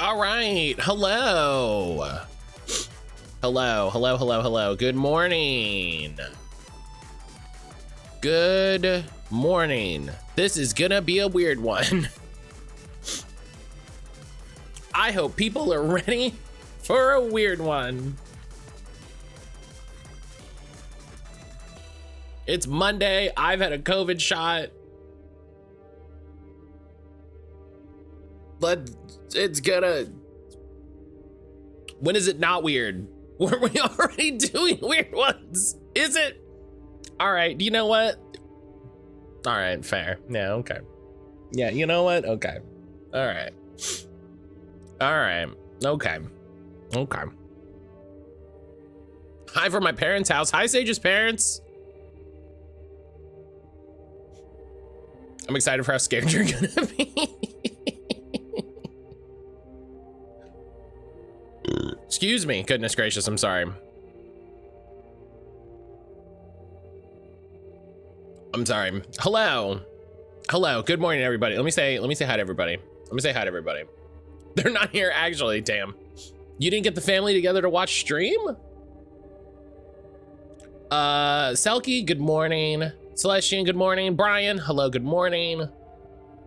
All right. Hello. Hello. Good morning. Good morning. This is gonna be a weird one. I hope people are ready for a weird one. It's Monday. I've had a COVID shot. But it's gonna... When is it not weird? Were we already doing weird ones? Is it? All right, you know what? All right, fair. Yeah, okay. Yeah, you know what? Okay. All right. All right. Okay. Okay. Hi from my parents' house. Hi, Sage's parents. I'm excited for how scared you're gonna be. Excuse me. Goodness gracious, I'm sorry. I'm sorry. Hello. Good morning, everybody. Let me say hi to everybody. They're not here actually, damn. You didn't get the family together to watch stream? Selkie, good morning. Celestian, good morning. Brian, hello, good morning.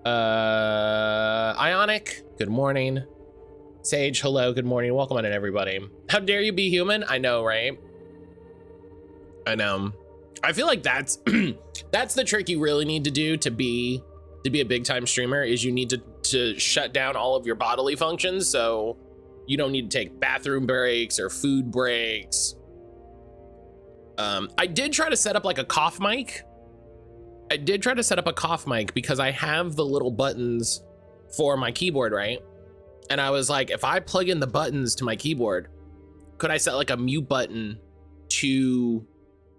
Ionic, good morning. Sage, hello, good morning. Welcome on in, everybody. How dare you be human? I know, right? I know. I feel like that's that's the trick you really need to do to be a big time streamer, is you need to shut down all of your bodily functions, so you don't need to take bathroom breaks or food breaks. I did try to set up like a cough mic. Because I have the little buttons for my keyboard, right? And I was like, if I plug in the buttons to my keyboard, could I set like a mute button to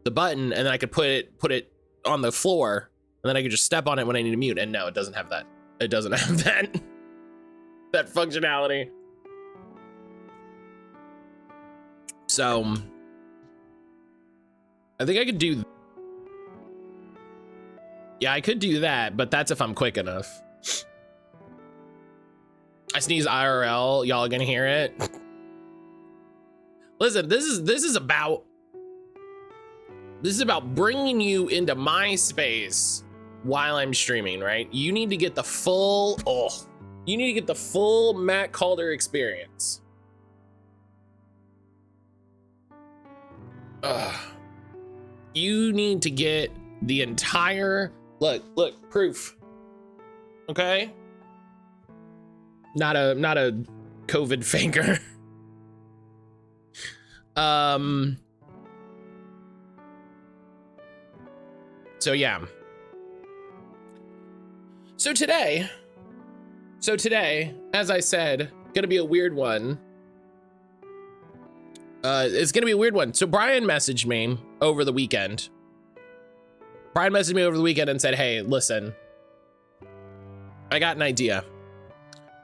the button, and then I could put it on the floor, and then I could just step on it when I need to mute? And no, it doesn't have that. It doesn't have that functionality. So I think I could do. Yeah, I could do that, but that's if I'm quick enough. I sneeze IRL, y'all gonna hear it. Listen, this is about bringing you into my space while I'm streaming, right? You need to get the full, Matt Calder experience. You need to get the entire, look, proof. Okay? Not a COVID faker. So yeah. So today, as I said, gonna be a weird one. It's gonna be a weird one. So Brian messaged me over the weekend. And said, hey, listen, I got an idea.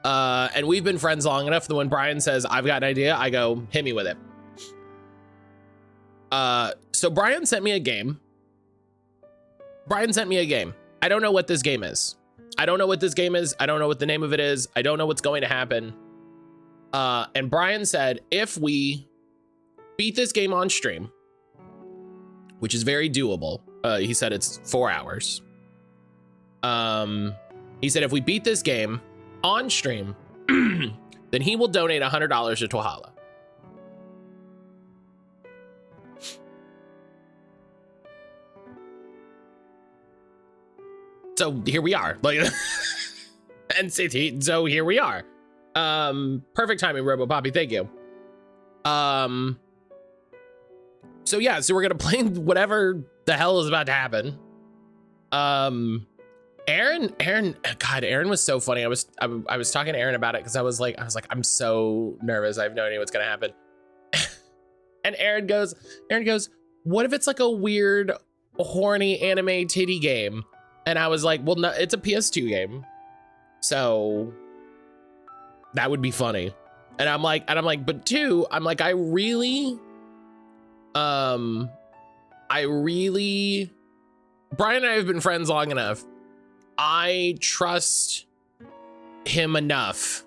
And we've been friends long enough that when Brian says, I've got an idea, I go, hit me with it. So Brian sent me a game. I don't know what this game is. I don't know what the name of it is. I don't know what's going to happen. And Brian said, if we beat this game on stream, which is very doable. He said it's 4 hours. He said, if we beat this game on stream, then he will donate $100 to Twahala. So here we are. Like, so here we are. Perfect timing, Robo Poppy. Thank you. So yeah, so we're gonna play whatever the hell is about to happen. Aaron, God, Aaron was so funny. I was talking to Aaron about it because I was like, I'm so nervous. I have no idea what's gonna happen. And Aaron goes, what if it's like a weird, horny anime titty game? And I was like, well, no, it's a PS2 game, so that would be funny. And I'm like, but two, I'm like, I really, Brian and I have been friends long enough. I trust him enough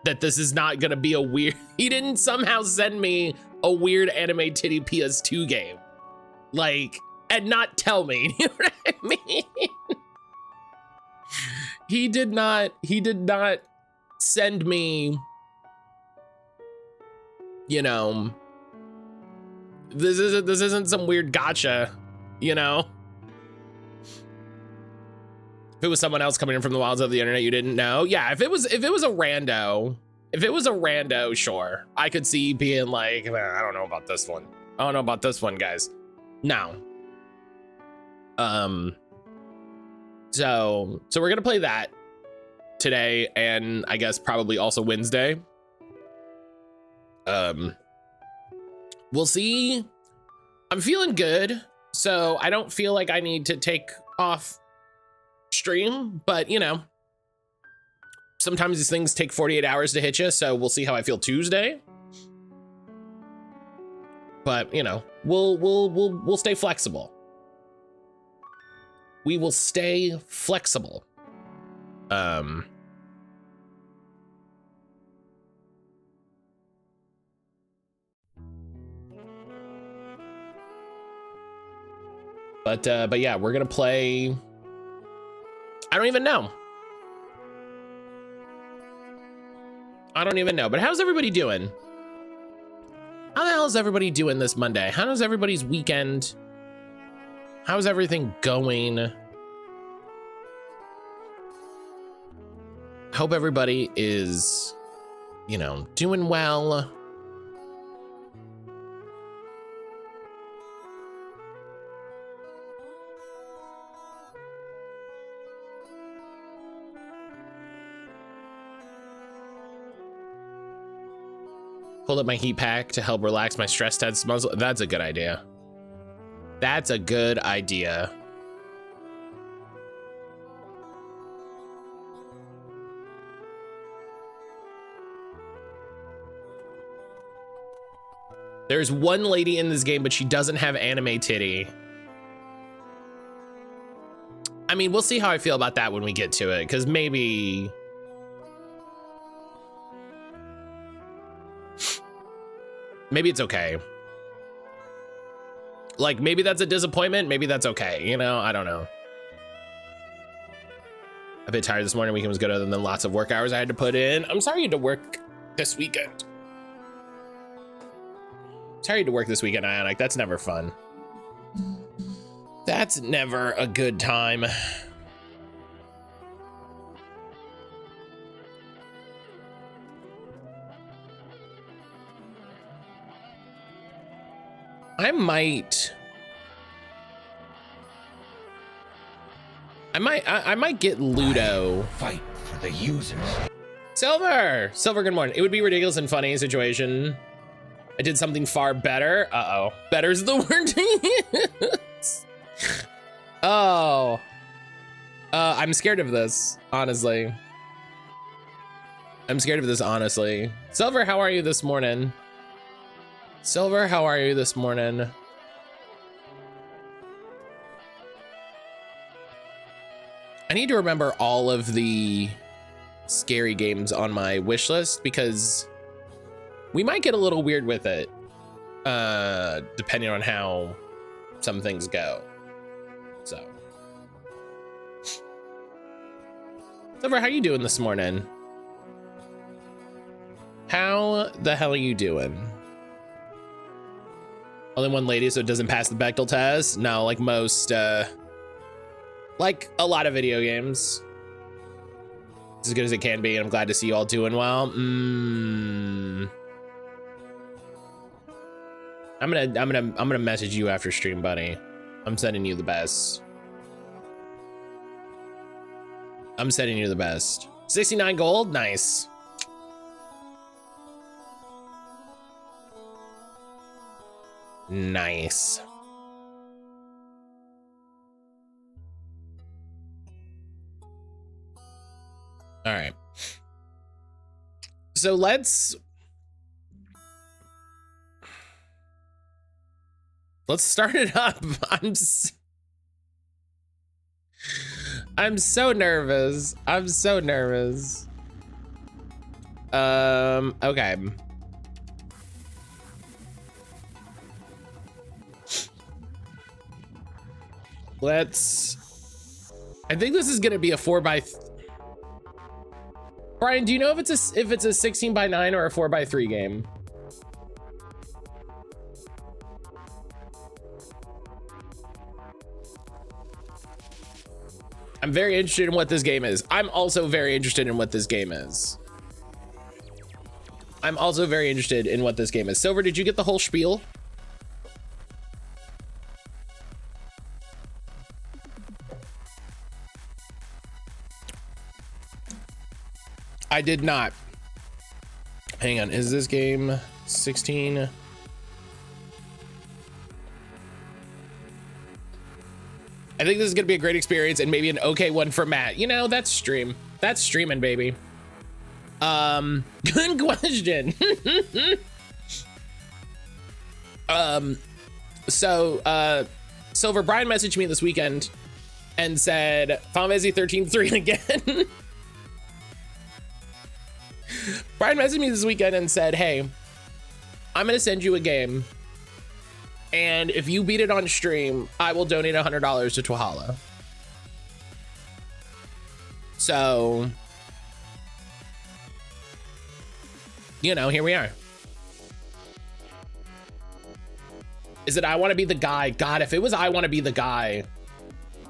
that this is not gonna be a weird, he didn't somehow send me a weird anime titty PS2 game. Like, and not tell me, you know what I mean? He did not send me, you know, this isn't some weird gotcha, you know? If it was someone else coming in from the wilds of the internet you didn't know, yeah, if it was a rando, sure, I could see being like, I don't know about this one. I don't know about this one, guys. No. So we're gonna play that today, and I guess probably also Wednesday. We'll see. I'm feeling good, so I don't feel like I need to take off stream, but you know, sometimes these things take 48 hours to hit you, so we'll see how I feel Tuesday. But you know, we'll stay flexible. We will stay flexible. But yeah, we're gonna play. I don't even know. But how's everybody doing? How the hell is everybody doing this Monday? How's everybody's weekend? How's everything going? Hope everybody is, you know, doing well. Pull up my heat pack to help relax my stress test muscle. That's a good idea. That's a good idea. There's one lady in this game, but she doesn't have anime titty. I mean, we'll see how I feel about that when we get to it, because maybe it's okay. Like, maybe that's a disappointment. Maybe that's okay. You know, I don't know. A bit tired this morning. Weekend was good other than lots of work hours I had to put in. I'm sorry you had to work this weekend. Sorry you had to work this weekend, Ionic. That's never fun. That's never a good time. I might get Ludo. Fight for the users. Silver, good morning. It would be ridiculous and funny situation. I did something far better. Uh-oh. Better's the word. Oh. I'm scared of this, honestly. Silver, how are you this morning? I need to remember all of the scary games on my wish list because we might get a little weird with it, depending on how some things go. So, Silver, how you doing this morning? How the hell are you doing? Only one lady, so it doesn't pass the Bechdel test? No, like most, like a lot of video games. It's as good as it can be, and I'm glad to see you all doing well. I'm gonna message you after stream, buddy. I'm sending you the best. 69 gold, nice. Nice. All right. So let's start it up. I'm so nervous. Okay. I think this is gonna be a 4x. Brian, do you know if it's a 16x9 or a 4x3 game? I'm very interested in what this game is. I'm also very interested in what this game is. Silver, did you get the whole spiel? I did not. Hang on, is this game 16? I think this is gonna be a great experience and maybe an okay one for Matt. You know, that's streaming, baby. Good question. Silver, Brian messaged me this weekend and said, Final Fantasy 13-3 again. Brian messaged me this weekend and said, hey, I'm gonna send you a game, and if you beat it on stream, I will donate $100 to Twahala. So, you know, here we are. Is it I Want to Be the Guy? God, if it was I Want to Be the Guy,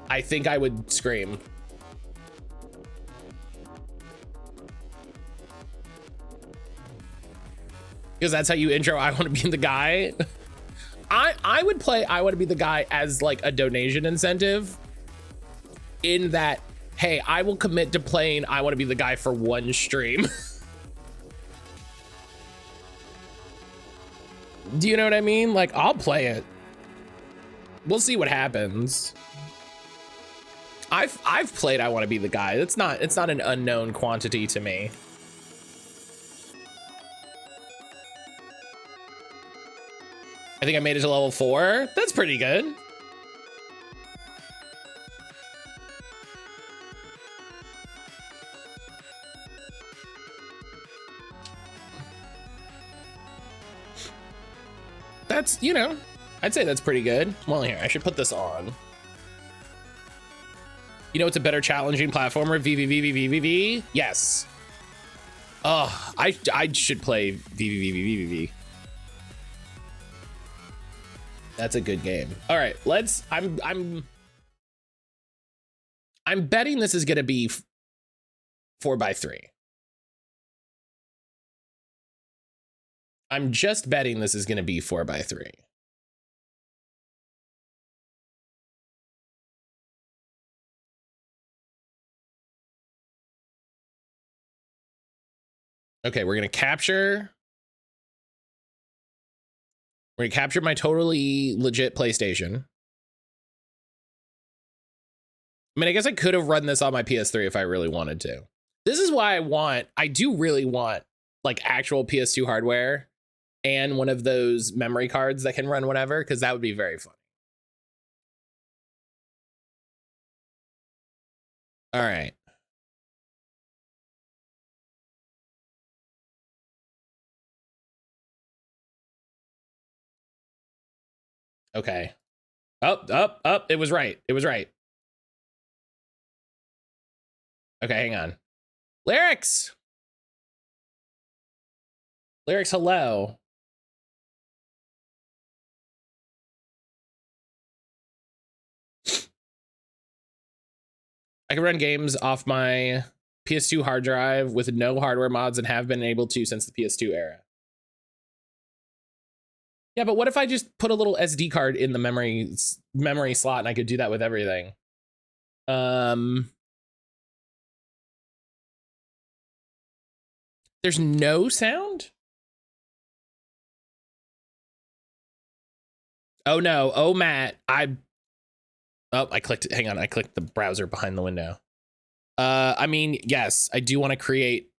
I think I would scream. Because that's how you intro I Want to Be the Guy. I would play I Want to Be the Guy as like a donation incentive, in that, hey, I will commit to playing I Want to Be the Guy for one stream. Do you know what I mean? Like, I'll play it. We'll see what happens. I've played I Want to Be the Guy. It's not an unknown quantity to me. I think I made it to level 4. That's pretty good. That's, you know, I'd say that's pretty good. Well, here, I should put this on. You know, it's a better challenging platformer, VVVVVVV. Yes. Oh, I should play VVVVVV. That's a good game. All right, let's. I'm betting this is gonna be 4x3. I'm just betting this is gonna be 4x3. Okay, we're gonna capture. We're gonna capture my totally legit PlayStation. I mean, I guess I could have run this on my PS3 if I really wanted to. This is why I do really want like actual PS2 hardware and one of those memory cards that can run whatever, because that would be very fun. All right. Okay. Up. It was right. It was right. Okay, hang on. Lyrics. Lyrics, hello. I can run games off my PS2 hard drive with no hardware mods and have been able to since the PS2 era. Yeah, but what if I just put a little SD card in the memory slot and I could do that with everything? There's no sound? Oh no. Oh, Matt. I clicked it. Hang on. I clicked the browser behind the window. I mean, yes, I do want to create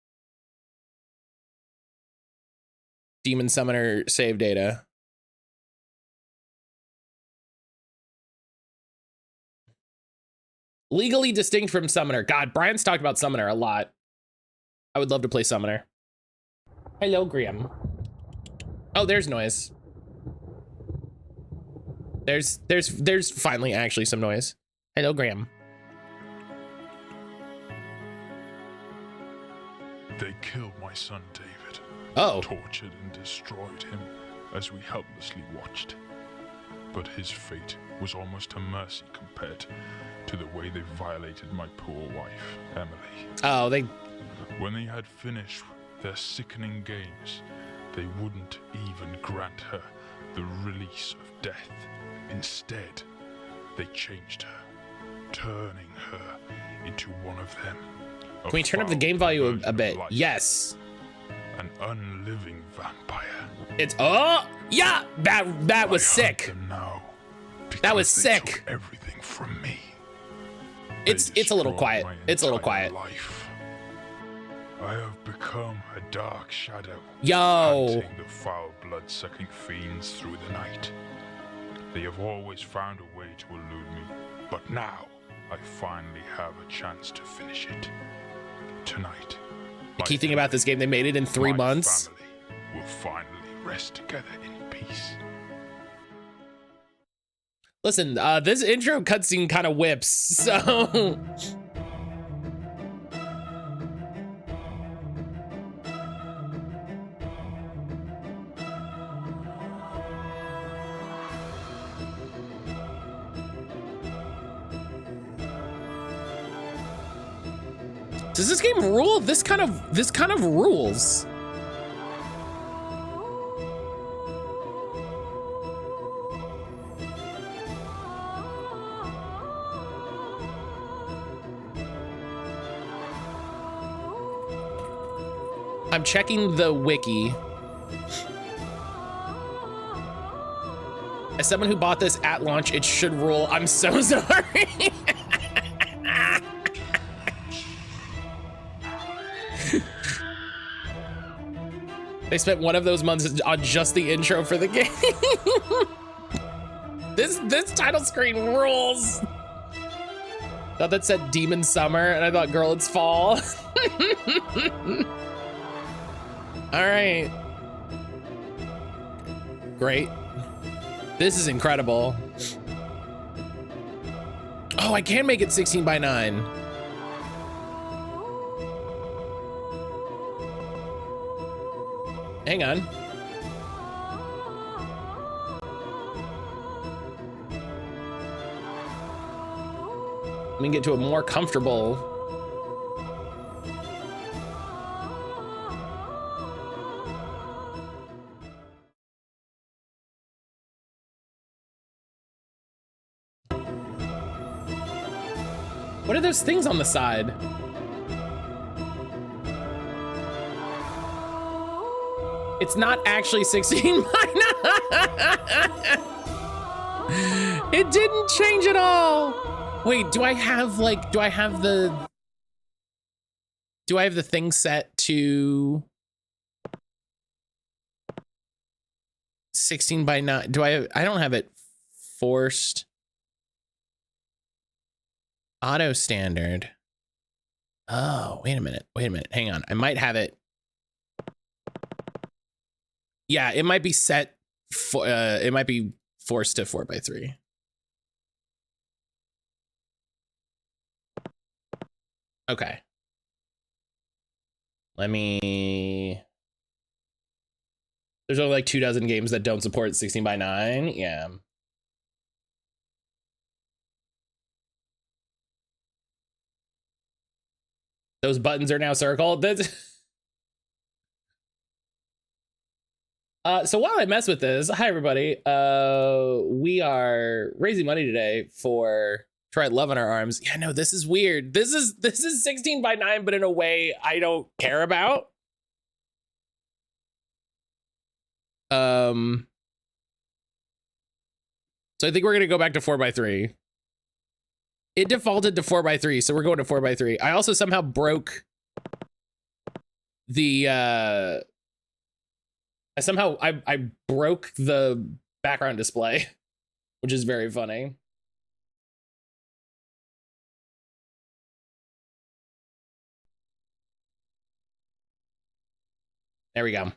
Demon Summoner save data. Legally distinct from Summoner. God, Brian's talked about Summoner a lot. I would love to play Summoner. Hello, Graham. Oh, there's noise. There's finally actually some noise. Hello, Graham. They killed my son David. Oh. Tortured and destroyed him as we helplessly watched. But his fate was almost a mercy compared to the way they violated my poor wife, Emily. Oh, When they had finished their sickening games, they wouldn't even grant her the release of death. Instead, they changed her, turning her into one of them. Can we turn up the game volume a bit? Yes. An unliving vampire. It's yeah. That was sick. That was sick. Everything from me. It's a little quiet. It's a little quiet. Life. I have become a dark shadow. Yo. Hunting the foul blood-sucking fiends through the night. They have always found a way to elude me, but now I finally have a chance to finish it. Tonight. The key thing about this game, they made it in 3 months. Family will finally rest together in peace. Listen, this intro cutscene kind of whips, so. Does this game rule? This kind of rules. I'm checking the wiki. As someone who bought this at launch, it should rule. I'm so sorry. They spent one of those months on just the intro for the game. This title screen rules. Thought that said Demon Summer, and I thought, girl, it's fall. All right. Great. This is incredible. Oh, I can make it 16:9. Hang on. Let me get to a more comfortable. What are those things on the side? It's not actually 16:9. It didn't change at all. Wait, do I have the thing set to 16:9? I don't have it forced. Auto standard. Oh, wait a minute. Hang on. I might have it. Yeah, it might be set for, it might be forced to 4:3. Okay. Let me, there's only like 24 games that don't support 16:9. Yeah. Those buttons are now circled. So while I mess with this, hi everybody. We are raising money today for Try Love on Our Arms. Yeah, no, this is weird. This is 16:9, but in a way I don't care about. So I think we're gonna go back to 4:3. It defaulted to 4:3, so we're going to 4:3. I also somehow broke the I broke the background display, which is very funny. There we go.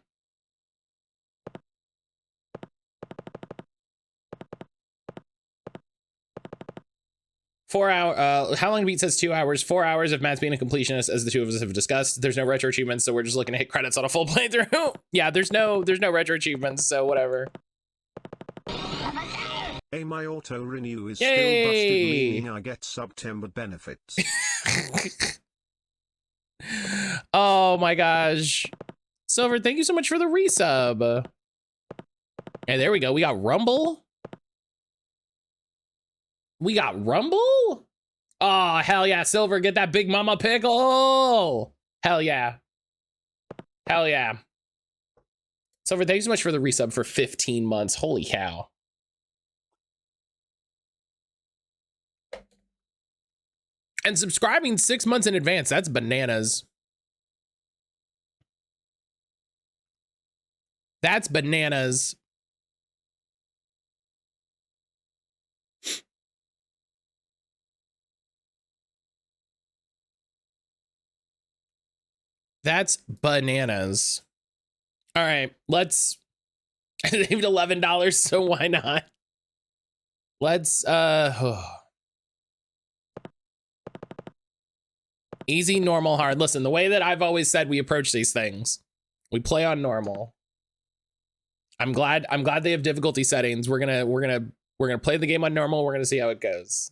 4 hour, how long to beat says 2 hours, 4 hours if Matt's being a completionist, as the two of us have discussed. There's no retro achievements, so we're just looking to hit credits on a full playthrough. Yeah, there's no retro achievements, so whatever. Hey, my auto renew is Yay! still busted, meaning I get September benefits. Oh my gosh. Silver, thank you so much for the resub. And there we go. We got Rumble. We got Rumble? Oh, hell yeah, Silver, get that Big Mama Pickle. Hell yeah. Hell yeah. Silver, thank you so much for the resub for 15 months. Holy cow. And subscribing 6 months in advance, that's bananas. That's bananas. That's bananas. All right, let's saved $11, so why not? Let's easy, normal, hard. Listen, the way that I've always said we approach these things, we play on normal. I'm glad they have difficulty settings. We're gonna play the game on normal. We're gonna see how it goes.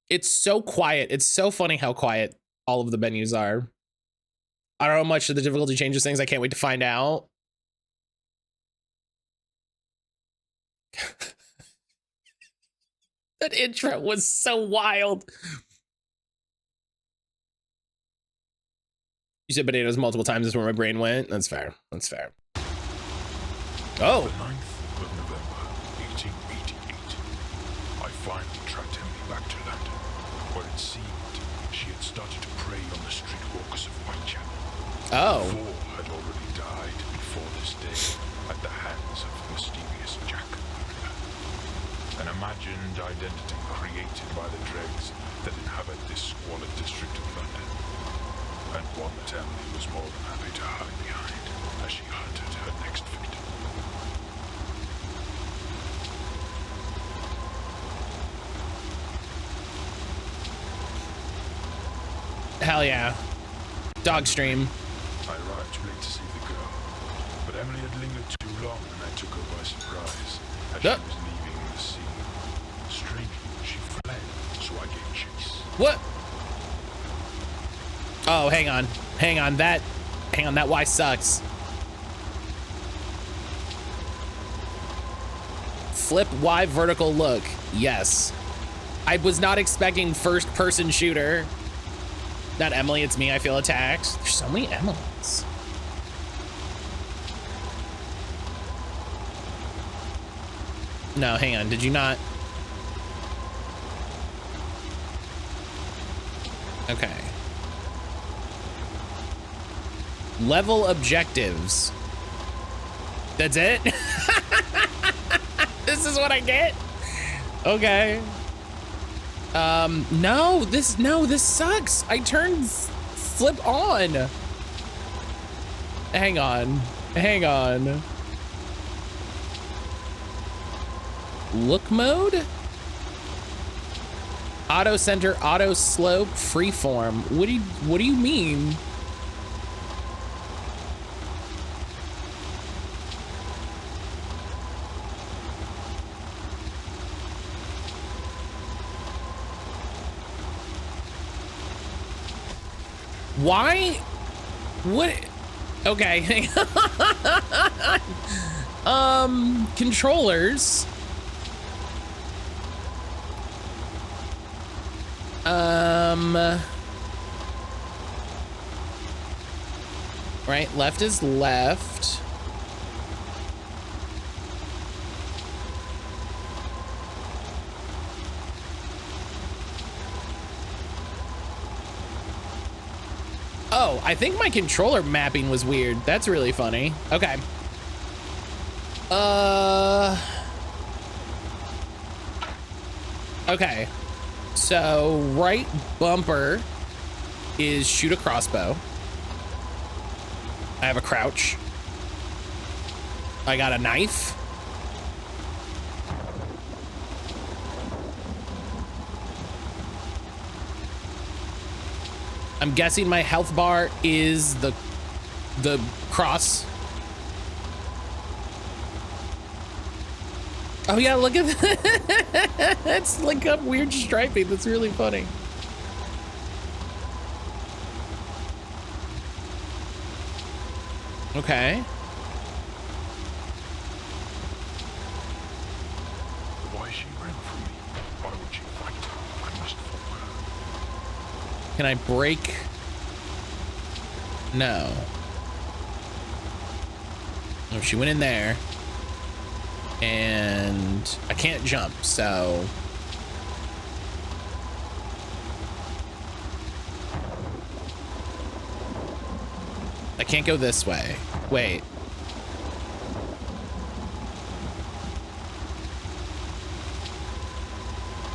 It's so quiet. It's so funny how quiet all of the menus are. I don't know how much of the difficulty changes things. I can't wait to find out. That intro was so wild. You said bananas multiple times. That's where my brain went. That's fair. That's fair. Oh. The 9th of November, 1888, I finally tracked Emily back to London, where it seemed she had started to prey on the streetwalkers of Whitechapel. Oh. 4 had already died before this day at the hands of the mysterious Jack the Ripper, an imagined identity created by the dregs that inhabit this squalid district of London, and one that Emily was more than happy to hide behind as she hunted her next victim. Hell yeah. Dog stream. I arrived too late to see the girl, but Emily had lingered too long and I took her by surprise as she was leaving the scene. Strangely, she fled, so I gave chase. What? Oh, hang on. Hang on, that Y sucks. Flip Y vertical look. Yes. I was not expecting first person shooter. Not Emily, it's me, I feel attacked. There's so many Emilys. No, hang on, did you not? Okay. Level objectives. That's it? This is what I get? Okay. No, this sucks. I turned flip on. Hang on. Look mode? Auto center, auto slope, freeform. What do you mean? Why? What? Okay, hang on. Controllers. Right, left is left. Oh, I think my controller mapping was weird. That's really funny. Okay. Okay. So right bumper is shoot a crossbow. I have a crouch. I got a knife. I'm guessing my health bar is the cross. Oh yeah, look at that. It's like a weird striping. That's really funny. Okay. Why she ran from me? Why would she fight? I must follow her. Can I break? No. Oh, she went in there. And I can't jump, so. I can't go this way. Wait.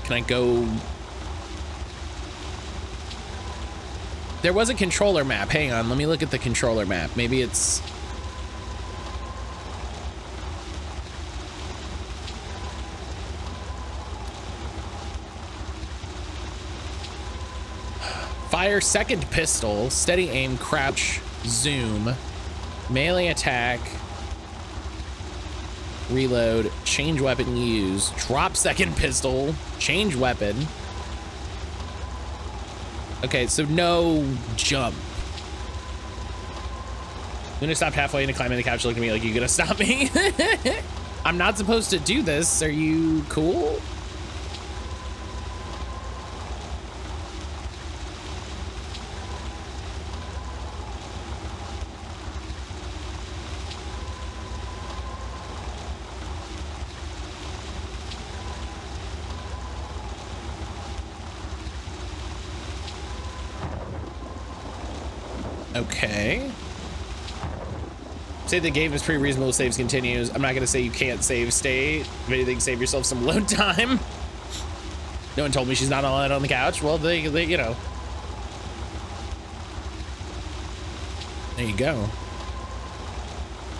Can I go? There was a controller map. Hang on, let me look at the controller map. Maybe it's. Fire second pistol, steady aim, crouch, zoom, melee attack, reload, change weapon use, drop second pistol, change weapon. Okay, so no jump. When I stopped halfway into climbing the couch, looked at me like, you gonna stop me? I'm not supposed to do this. Are you cool? Okay. Say the game is pretty reasonable. Saves continues. I'm not gonna say you can't save state. If anything, save yourself some load time. No one told me she's not allowed on the couch. Well, they you know. There you go.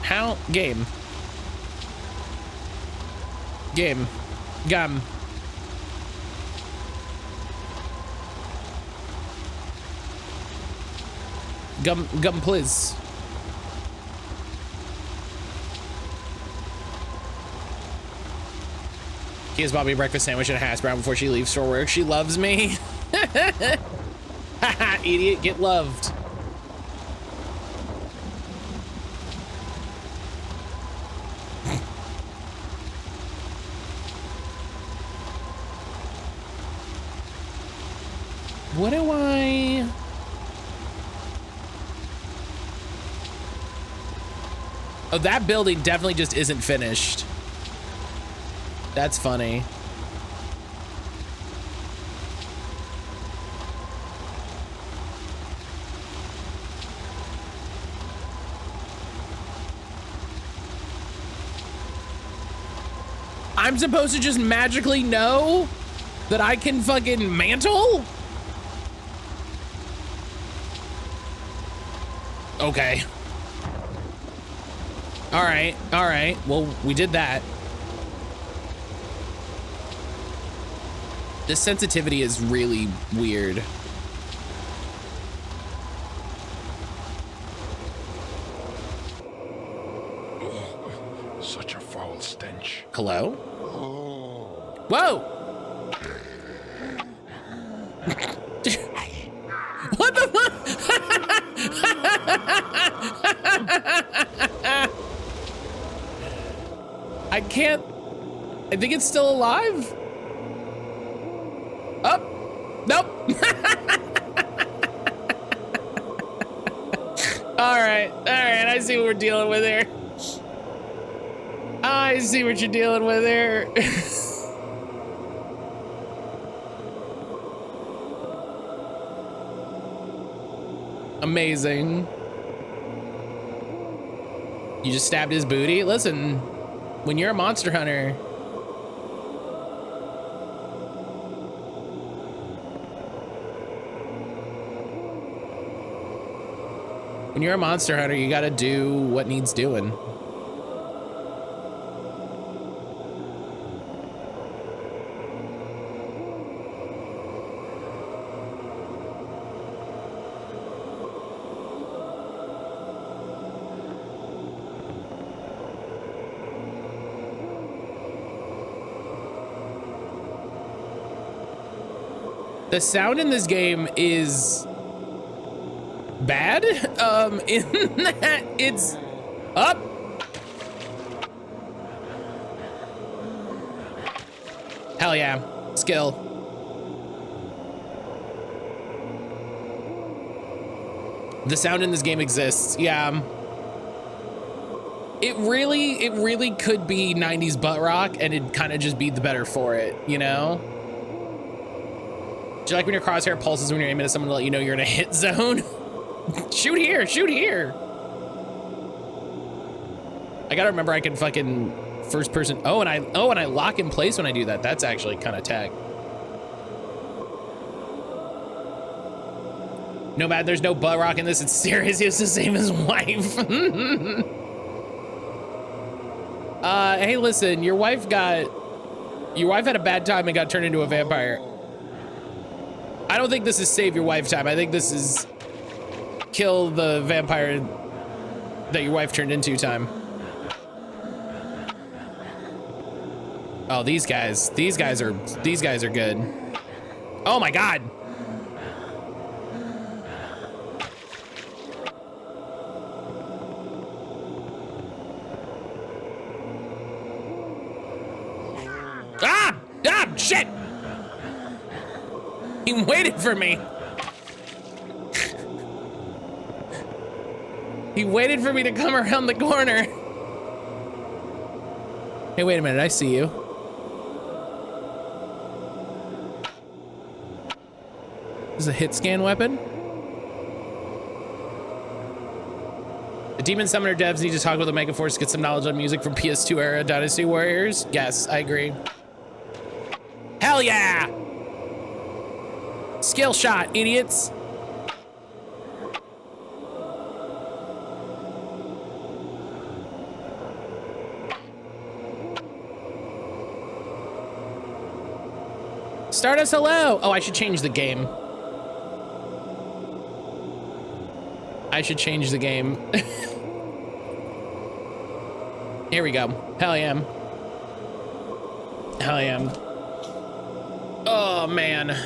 How game. Game. Gum. Gum, please. Kia's bought me a breakfast sandwich and a hash brown before she leaves for work. She loves me. Haha, idiot, get loved. What do I... Oh, that building definitely just isn't finished. That's funny. I'm supposed to just magically know that I can fucking mantle? Okay. All right. Well, we did that. This sensitivity is really weird. Such a foul stench. Hello? Whoa! What the fuck? I can't. I think it's still alive. Oh, nope. All right. I see what we're dealing with here. I see what you're dealing with here. Amazing. You just stabbed his booty? Listen, when you're a monster hunter, When you're a monster hunter, you gotta do what needs doing. The sound in this game is bad, in that it's up. Hell yeah, skill. The sound in this game exists, yeah. It really could be 90s butt rock and it'd kind of just be the better for it, you know? Do you like when your crosshair pulses when you're aiming at someone to let you know you're in a hit zone? Shoot here, shoot here. I gotta remember I can fucking first person. Oh, and I lock in place when I do that. That's actually kind of tech. No matter, there's no butt rock in this. It's serious. It's the same as wife. Hey, listen, your wife had a bad time and got turned into a vampire. I don't think this is save your wife time. I think this is kill the vampire that your wife turned into time. Oh, these guys are good. Oh my God. Ah, shit. He waited for me. He waited for me to come around the corner. Hey, wait a minute, I see you. This is a hit scan weapon. The Demon Summoner devs need to talk with the Megaforce to get some knowledge on music from PS2 era Dynasty Warriors. Yes, I agree. Hell yeah! Skill shot, idiots. Stardust, hello. Oh, I should change the game. I should change the game. Here we go. Hell yeah. Hell yeah. Oh, man.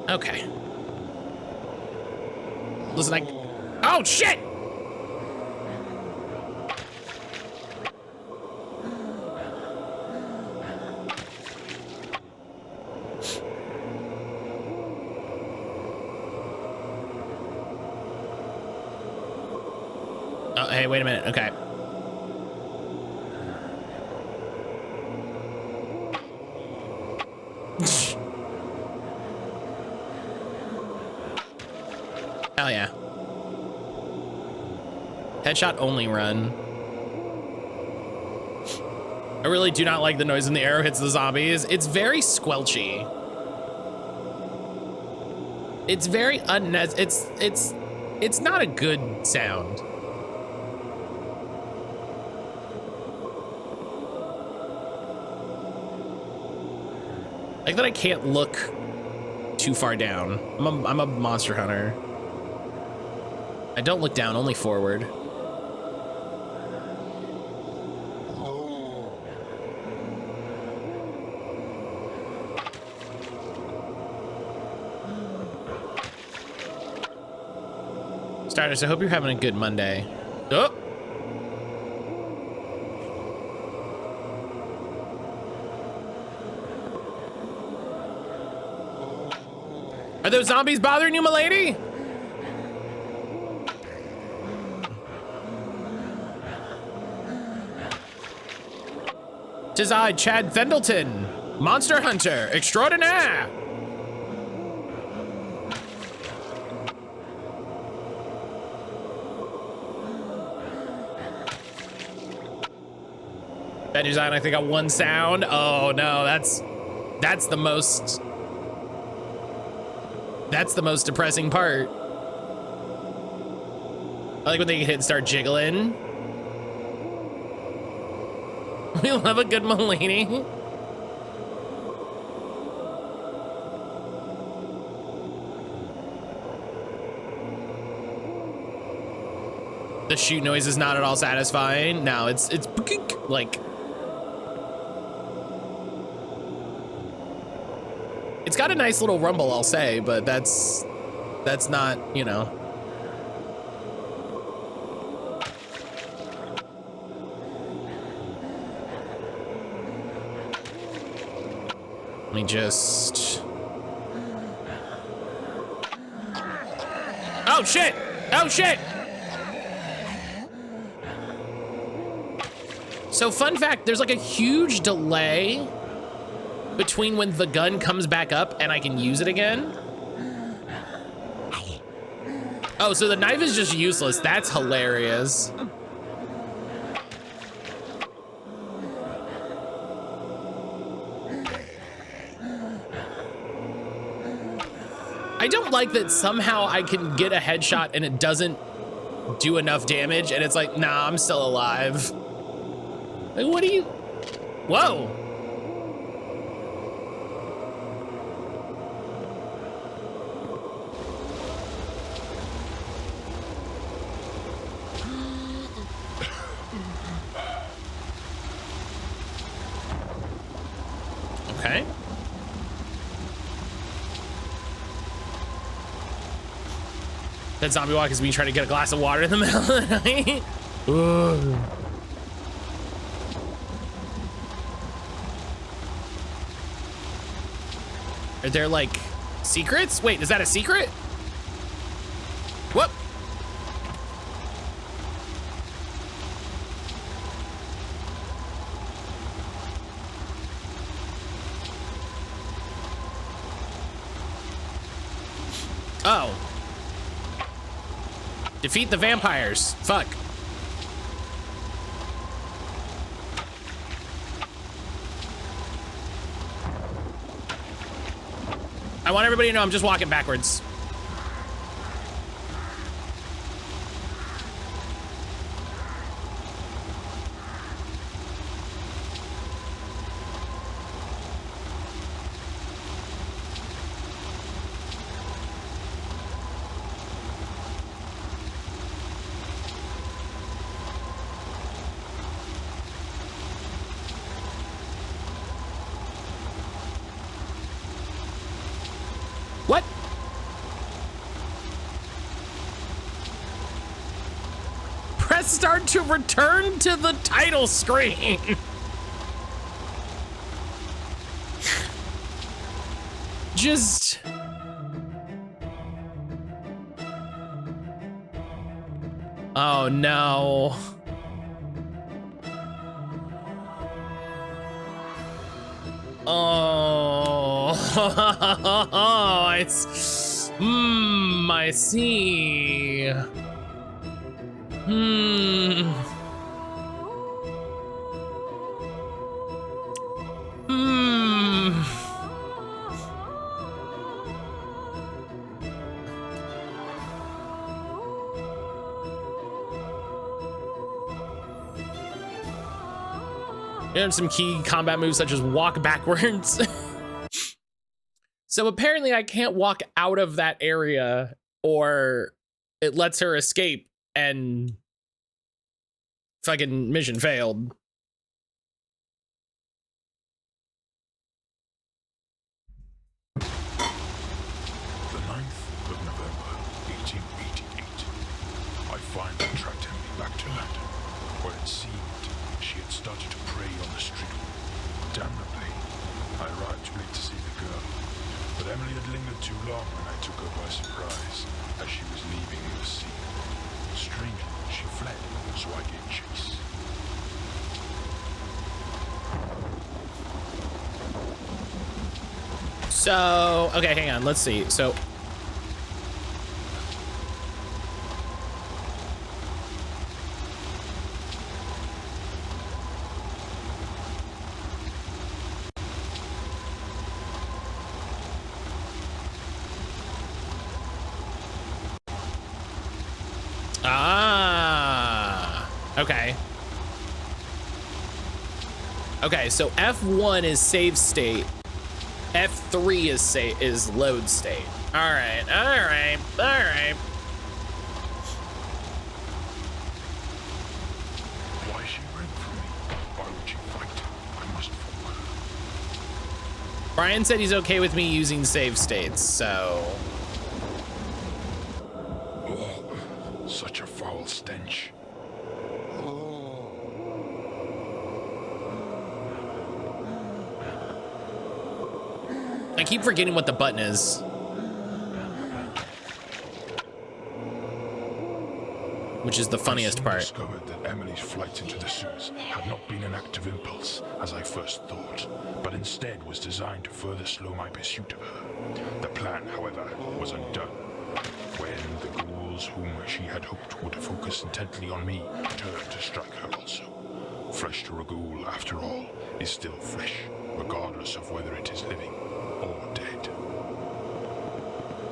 Okay. Listen, oh, shit! Oh, hey, wait a minute. Okay. Hell yeah. Headshot only run. I really do not like the noise when the arrow hits the zombies. It's very squelchy. It's very it's not a good sound. Like that I can't look too far down. I'm a monster hunter. I don't look down, only forward. Stardust, I hope you're having a good Monday. Oh! Are those zombies bothering you, milady? Tis I, Chad Fendleton, monster hunter extraordinaire. Bad design, I think, got one sound. Oh no, that's the most depressing part. I like when they hit and start jiggling. We love a good Mulaney. The shoot noise is not at all satisfying. No, it's like, it's got a nice little rumble, I'll say, but that's not, you know. Let me just. Oh shit! Oh shit! So fun fact, there's like a huge delay between when the gun comes back up and I can use it again. Oh, so the knife is just useless. That's hilarious. I don't like that somehow I can get a headshot and it doesn't do enough damage and it's like, nah, I'm still alive. Like, what are you? Whoa. Okay. That zombie walk is me trying to get a glass of water in the middle of the night. Ugh. Are there like secrets? Wait, is that a secret? Whoop. Oh. Defeat the vampires. Fuck. I want everybody to know I'm just walking backwards. What? Press start to return to the title screen. Just. Oh no. Oh, I see. And some key combat moves such as walk backwards. So apparently I can't walk out of that area or it lets her escape and fucking mission failed. The 9th of November, 1888. I finally tracked Emily back to London, where it seemed she had started to prey on the street. Damnably, I arrived too late to see the girl, but Emily had lingered too long when I took her by surprise as she was leaving the scene. Strangely, she fled, so I gave chase. So, okay, hang on, let's see. So, Okay. Okay, so F1 is save state. F3 is load state. All right, all right, all right. Why is she running from me? Why would she fight? I must follow her. Brian said he's okay with me using save states, so. Oh, such a foul stench. I keep forgetting what the button is. Which is the funniest part. I discovered that Emily's flight into the sewers had not been an act of impulse, as I first thought, but instead was designed to further slow my pursuit of her. The plan, however, was undone. When the ghouls whom she had hoped would focus intently on me turned to strike her also. Flesh to a ghoul, after all, is still flesh, regardless of whether it is living or dead.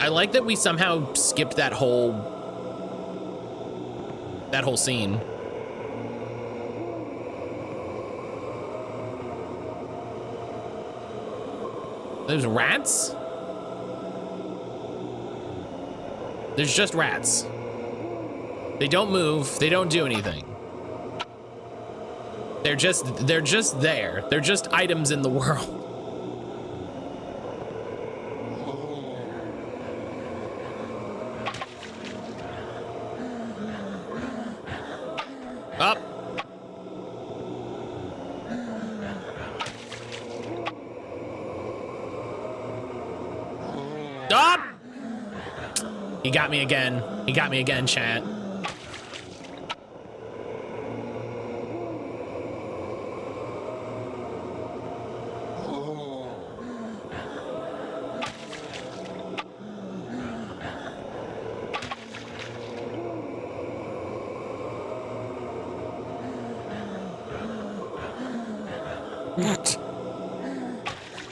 I like that we somehow skipped that whole scene. There's rats? There's just rats. They don't move, they don't do anything. They're just there. They're just items in the world. Up. Up. He got me again. He got me again, chat.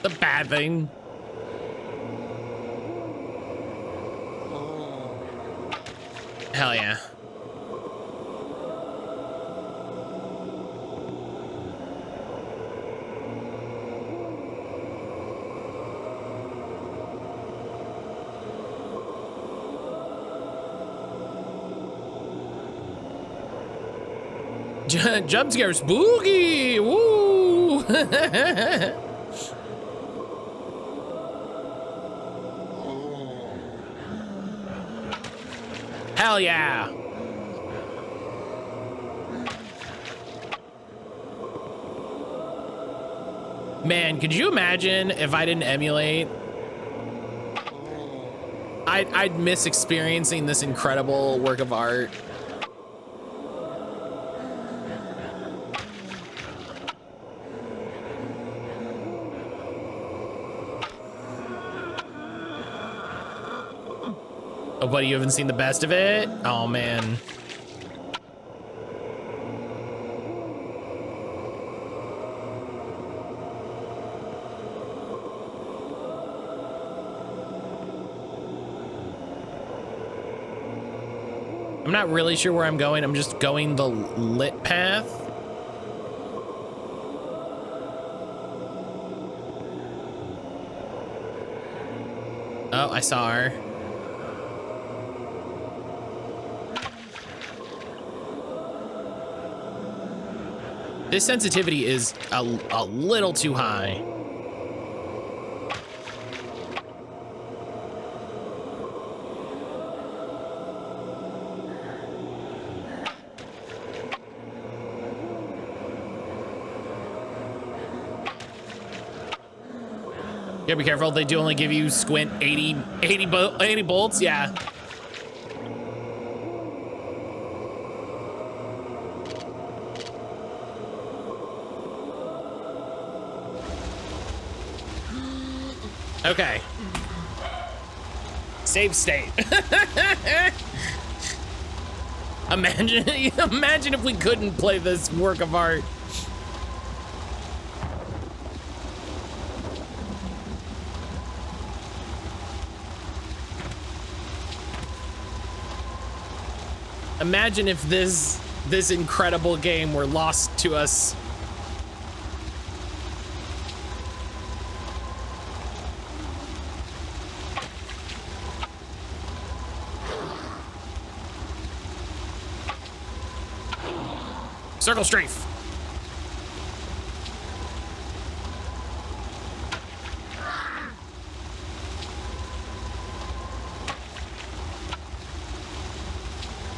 The bad thing. Hell yeah. Jump scare spooky. Woo. Hell yeah. Man, could you imagine if I didn't emulate? I'd miss experiencing this incredible work of art. Oh, buddy, you haven't seen the best of it? Oh, man. I'm not really sure where I'm going. I'm just going the lit path. Oh, I saw her. This sensitivity is a little too high. Yeah, be careful. They do only give you squint 80 bolts. Yeah. Okay. Save state. Imagine if we couldn't play this work of art. Imagine if this this incredible game were lost to us. Circle strafe.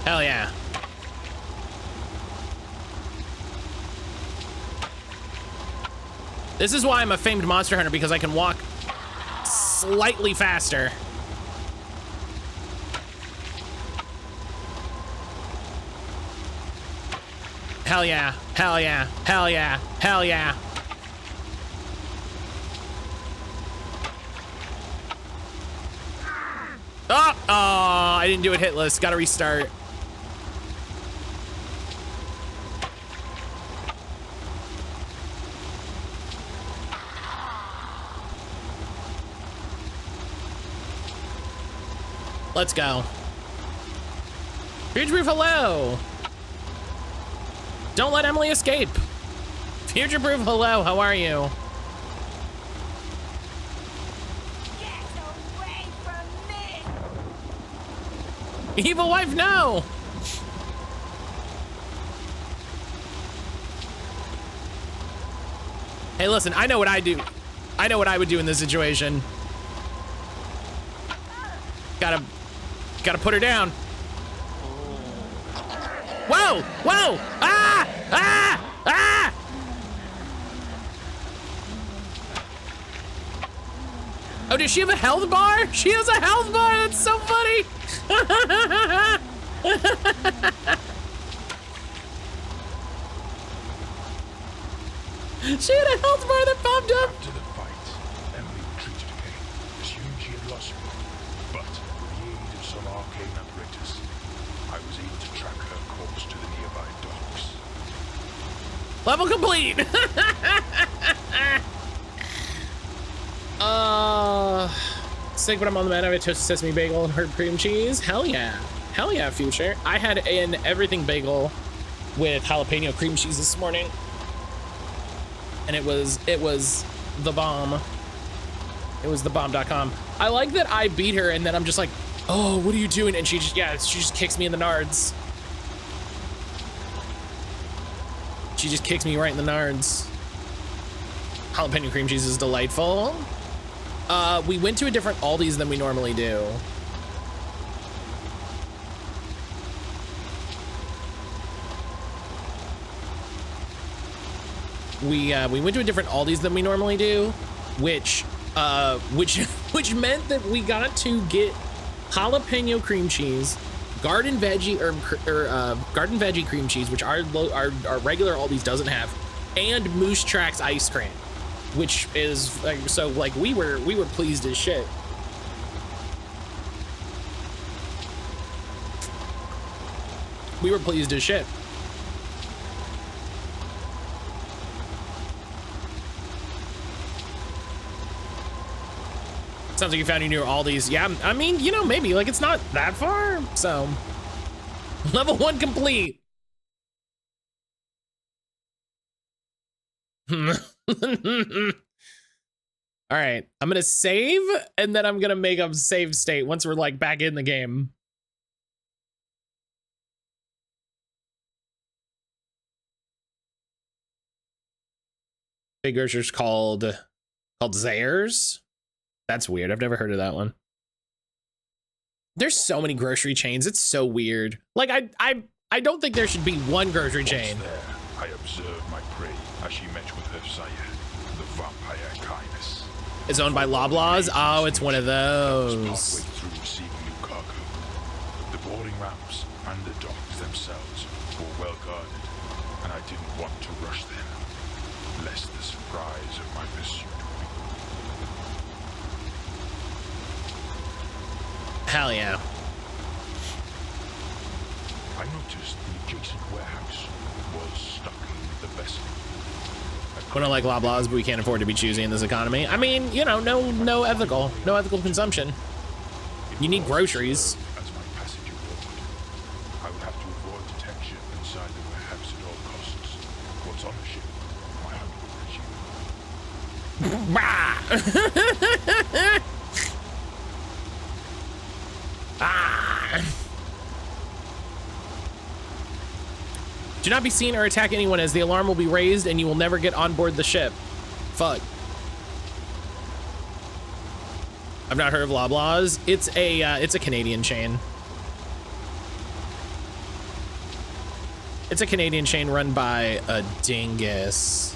Hell yeah. This is why I'm a famed monster hunter, because I can walk slightly faster. Hell yeah, hell yeah, hell yeah, hell yeah. Oh, I didn't do it hitless. Gotta restart. Let's go. Future-proof, hello. Don't let Emily escape. Future-proof, hello, how are you? Get away from me! Evil wife, no! Hey, listen, I know what I do. I know what I would do in this situation. Gotta put her down. Whoa! Whoa! Ah! Ah! Ah! Oh, does she have a health bar? She has a health bar. That's so funny. She had a health bar that popped up. After the fight, Emily retreated again, assuming she had lost me. But with the aid of some arcane apparatus, I was able to track her course to the nearby docks. Level complete. Sick, but I'm on the menu. I have a toasted sesame bagel and herb cream cheese. Hell yeah. Hell yeah, Future. I had an everything bagel with jalapeno cream cheese this morning. And it was the bomb. It was the bomb.com. I like that I beat her and then I'm just like, oh, what are you doing? And she just kicks me in the nards. She just kicks me right in the nards. Jalapeno cream cheese is delightful. We went to a different Aldi's than we normally do. We went to a different Aldi's than we normally do, which meant that we got to get jalapeno cream cheese, garden veggie garden veggie cream cheese, which our regular Aldi's doesn't have, and Moose Tracks ice cream, which is like, so like we were pleased as shit. We were pleased as shit. Sounds like you found your new Aldi's. Yeah, I mean, you know, maybe like it's not that far. So level 1 complete. All right, I'm gonna save and then I'm gonna make a save state once we're like back in the game. Big grocer's called Zayre's. That's weird. I've never heard of that one. There's so many grocery chains. It's so weird. Like I don't think there should be one grocery chain. Once there, I observed my prey as she met with her sire, the vampire Kindness. It's owned by Loblaws. Oh, it's one of those. Partway through receiving new cargo, the boarding ramps and the docks themselves were well guarded, and I didn't want to rush them, lest the surprise of my pursuit would be. Hell yeah. I noticed the adjacent warehouse was stocking the vessel. We don't like Loblaws, but we can't afford to be choosy in this economy. I mean, you know, no ethical consumption. You need groceries. As my passenger board, I would have to avoid detection inside the Ah. Do not be seen or attack anyone, as the alarm will be raised and you will never get on board the ship. Fuck. I've not heard of Loblaws. It's a Canadian chain. It's a Canadian chain run by a dingus.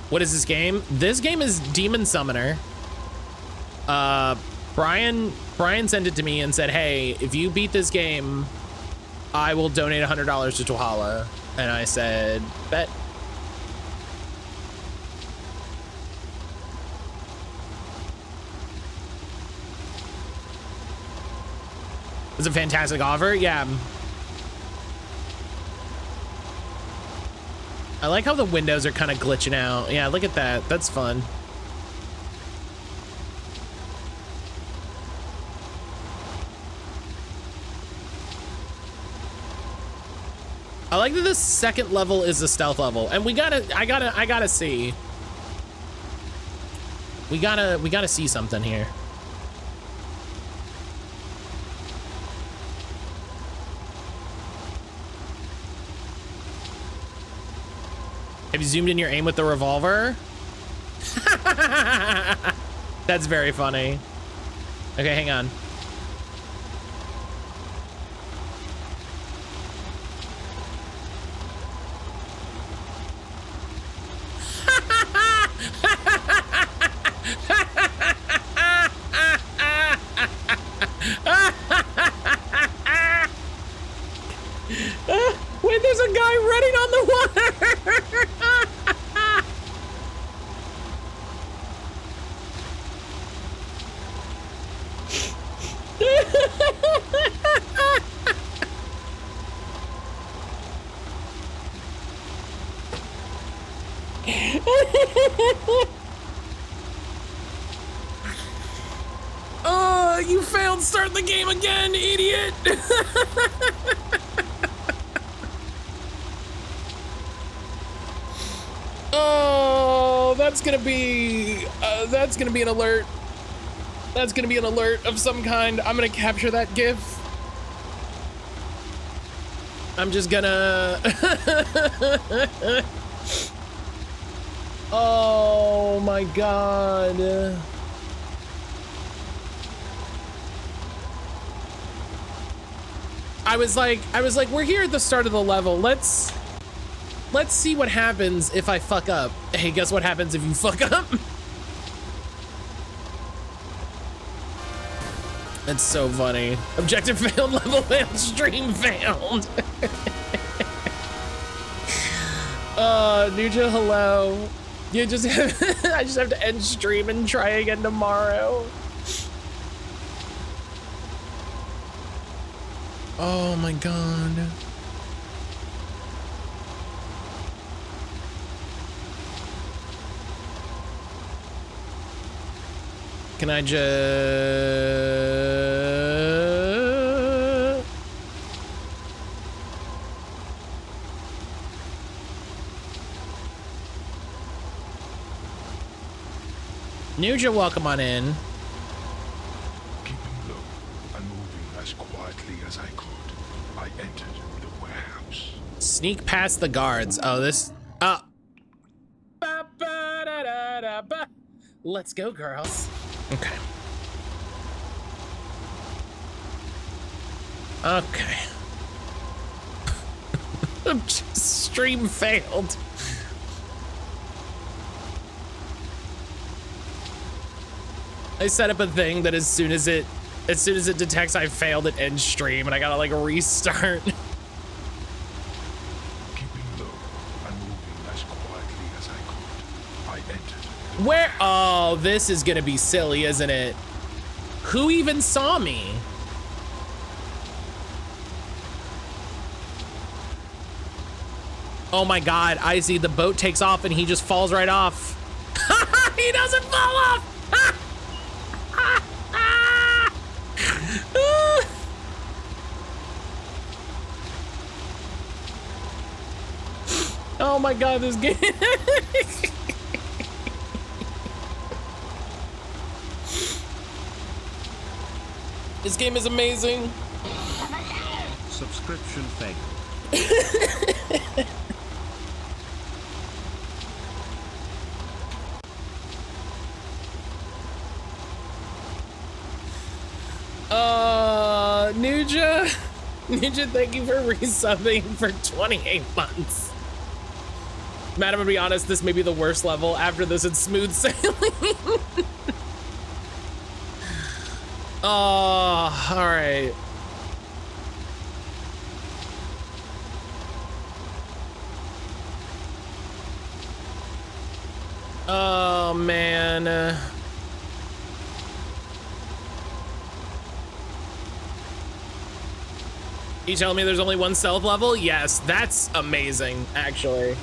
What is this game? This game is Demon Summoner. Brian sent it to me and said, hey, if you beat this game, I will donate $100 to Tuhala. And I said, bet. It's a fantastic offer. Yeah. I like how the windows are kind of glitching out. Yeah, look at that. That's fun. I like that the second level is the stealth level, and I gotta see. We gotta see something here. Have you zoomed in your aim with the revolver? That's very funny. Okay, hang on. Wait, there's a guy running on the water. Oh, you failed. Start the game again, idiot. Oh, that's gonna be an alert. That's gonna be an alert of some kind. I'm gonna capture that GIF. I'm just gonna. Oh my God. I was like, we're here at the start of the level. Let's see what happens if I fuck up. Hey, guess what happens if you fuck up? That's so funny. Objective failed, level failed, stream failed. Nuja, hello. You just I just have to end stream and try again tomorrow. Oh my God. Can I just... Nuja, welcome on in. Keeping low and moving as quietly as I could, I entered the warehouse. Sneak past the guards. Oh, this... Let's go, girls. Okay. Okay. Stream failed. I set up a thing that as soon as it detects I failed, it ends stream, and I gotta like restart. Keeping low and moving as quietly as I could, I entered. Where? Oh, this is gonna be silly, isn't it? Who even saw me? Oh my God, I see the boat takes off and he just falls right off. He doesn't fall off. Oh my god, this game. This game is amazing. Subscription fail. Nuja. Nuja, thank you for resubbing for 28 months. Matt, I'm gonna be honest, this may be the worst level. After this, it's smooth sailing. Oh, all right. Oh, man. You telling me there's only one stealth level? Yes, that's amazing, actually.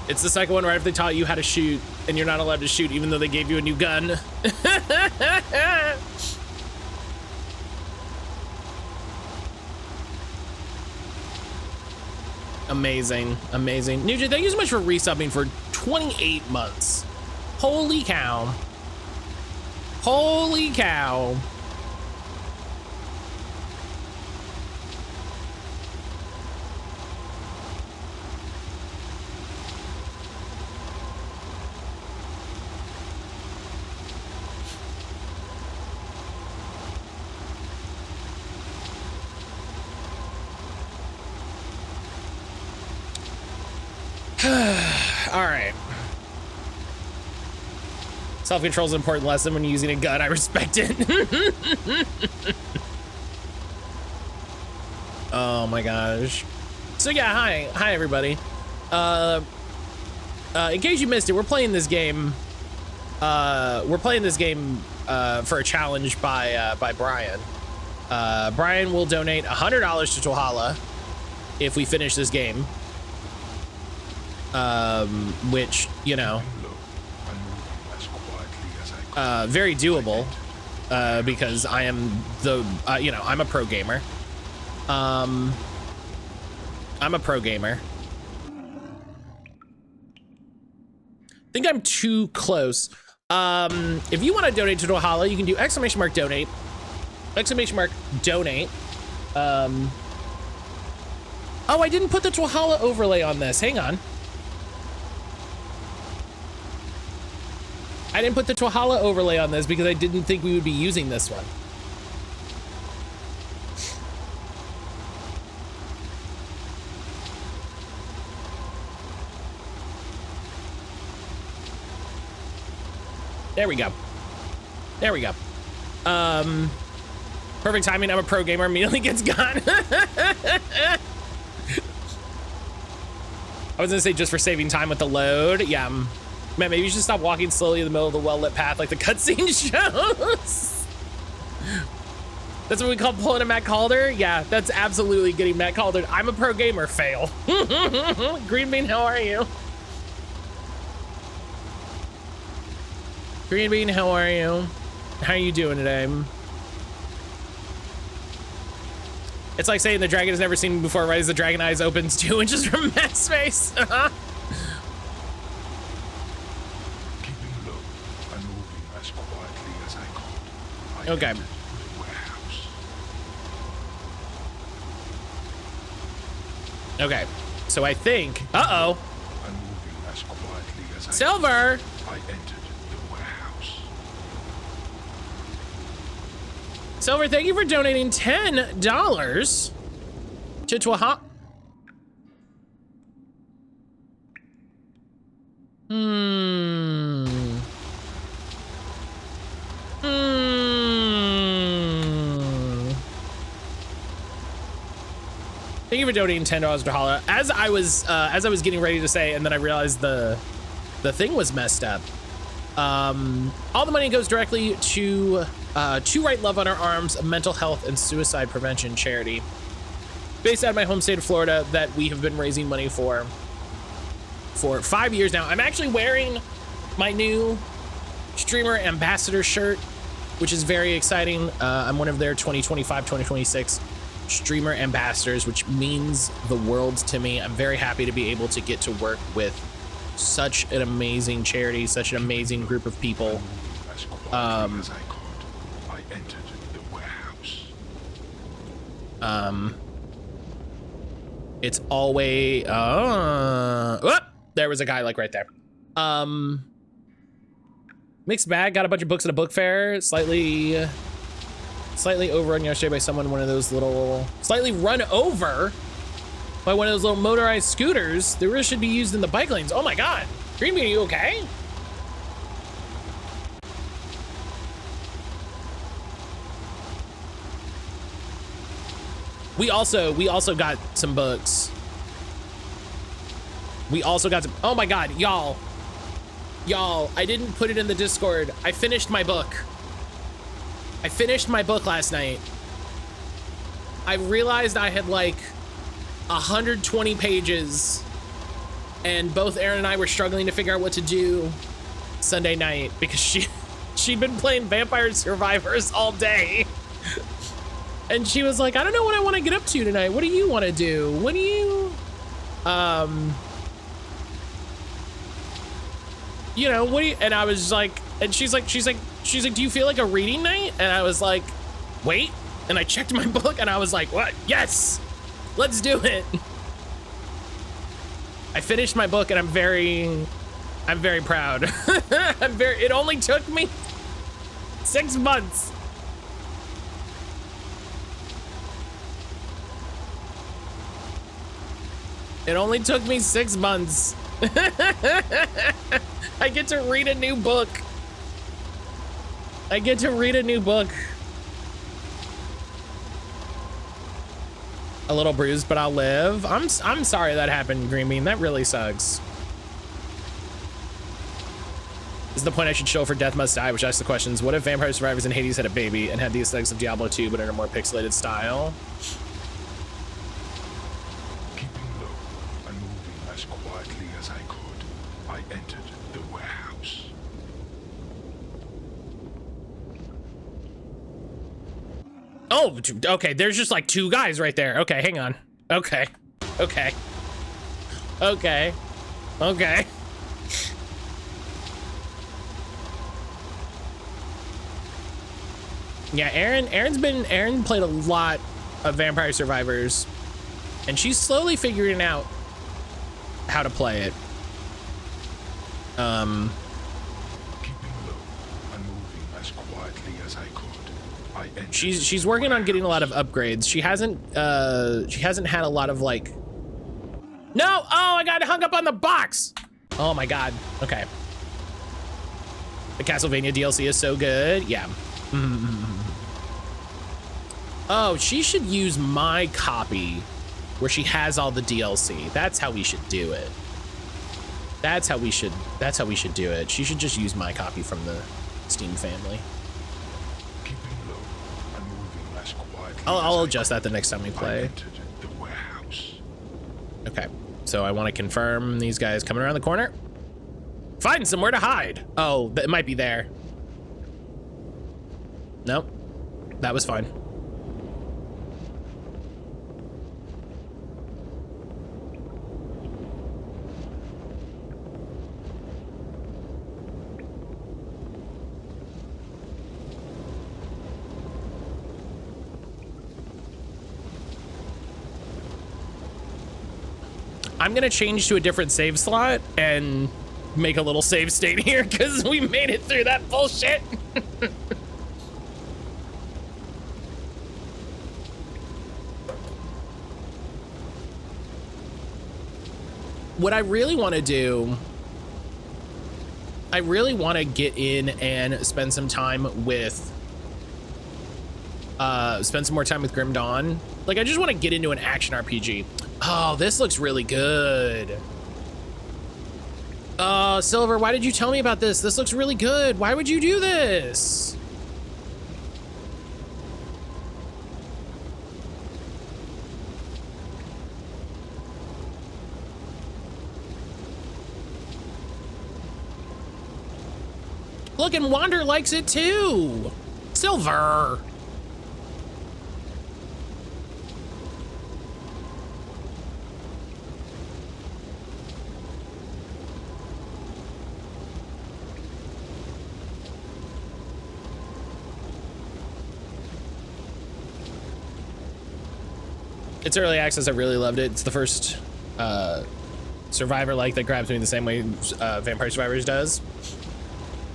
It's the second one right after they taught you how to shoot, and you're not allowed to shoot even though they gave you a new gun. Amazing, amazing. Nuja, thank you so much for resubbing for 28 months. Holy cow. Holy cow. All right. Self-control is an important lesson when you're using a gun. I respect it. Oh my gosh. So yeah, hi everybody. In case you missed it, we're playing this game. For a challenge by Brian. Brian will donate $100 to Twahala if we finish this game. Which, you know, very doable, because I am you know, I'm a pro gamer. I'm a pro gamer. I think I'm too close. If you want to donate to Twahala, you can do !donate, !donate. Oh, I didn't put the Twahala overlay on this. Hang on. I didn't put the Twahala overlay on this because I didn't think we would be using this one. There we go. There we go. Perfect timing. I'm a pro gamer. Immediately gets gone. I was gonna say just for saving time with the load. Yeah. Man, maybe you should stop walking slowly in the middle of the well-lit path like the cutscene shows. That's what we call pulling a mattcaulder? Yeah, that's absolutely getting mattcauldered. I'm a pro gamer, fail. Green Bean, how are you? Green Bean, how are you? How are you doing today? It's like saying the dragon has never seen me before, right as the dragon eyes opens 2 inches from Matt's face. Okay. Okay. So I think. Uh-oh. Silver. I entered the warehouse. Silver, thank you for donating $10 to Twahala. Thank you for donating $10 to Twahala. As I was getting ready to say, and then I realized the thing was messed up. All the money goes directly to Right Love on Our Arms, a mental health and suicide prevention charity based out of my home state of Florida that we have been raising money for 5 years now. I'm actually wearing my new streamer ambassador shirt which is very exciting. I'm one of their 2025, 2026 streamer ambassadors, which means the world to me. I'm very happy to be able to get to work with such an amazing charity, such an amazing group of people. As quietly as I could, I entered the warehouse. It's always there was a guy like right there. Mixed bag, got a bunch of books at a book fair, slightly overrun yesterday by someone, one of those little, slightly run over by one of those little motorized scooters that really should be used in the bike lanes. Oh my God. Green Bean, are you okay? We also got some books. We also got some, oh my God, y'all, I didn't put it in the Discord. I finished my book. I finished my book last night. I realized I had like 120 pages, and both Erin and I were struggling to figure out what to do Sunday night because she'd been playing Vampire Survivors all day. And she was like, I don't know what I want to get up to tonight. What do you want to do? What do you, you know, what do you, and I was like, and she's like, do you feel like a reading night? And I was like, wait. And I checked my book and I was like, what? Yes, let's do it. I finished my book and I'm very proud. It only took me 6 months. It only took me 6 months. I get to read a new book. I get to read a new book. A little bruised, but I'll live. I'm sorry that happened, Green Bean. That really sucks. This is the point I should show for Death Must Die, which asks the questions. What if Vampire Survivors in Hades had a baby and had the aesthetics of Diablo 2, but in a more pixelated style? Keeping low and moving as quietly as I could, I entered the warehouse. Oh, okay. There's just like 2 guys right there. Okay, hang on. Okay. Yeah, Erin played a lot of Vampire Survivors, and she's slowly figuring out how to play it. Keeping low and moving as quietly as I could, I entered. She's working on getting a lot of upgrades. She hasn't had a lot of like, no, oh, I got hung up on the box. Oh my God. Okay. The Castlevania DLC is so good. Yeah. Oh, she should use my copy where she has all the DLC. That's how we should do it. That's how we should do it. She should just use my copy from the Steam family. Keeping low and moving as quietly I'll as adjust I that the next time we could, I play. entered the warehouse. Okay, so I want to confirm these guys coming around the corner. Find somewhere to hide. Oh, it might be there. Nope, that was fine. I'm gonna change to a different save slot and make a little save state here because we made it through that bullshit. What I really want to do, I really want to get in and spend some time with, spend some more time with Grim Dawn. Like, I just want to get into an action RPG. Oh, this looks really good. Silver, why did you tell me about this? This looks really good. Why would you do this? Look, and Wander likes it too. Silver. It's early access. I really loved it. It's the first Survivor like that grabs me the same way Vampire Survivors does.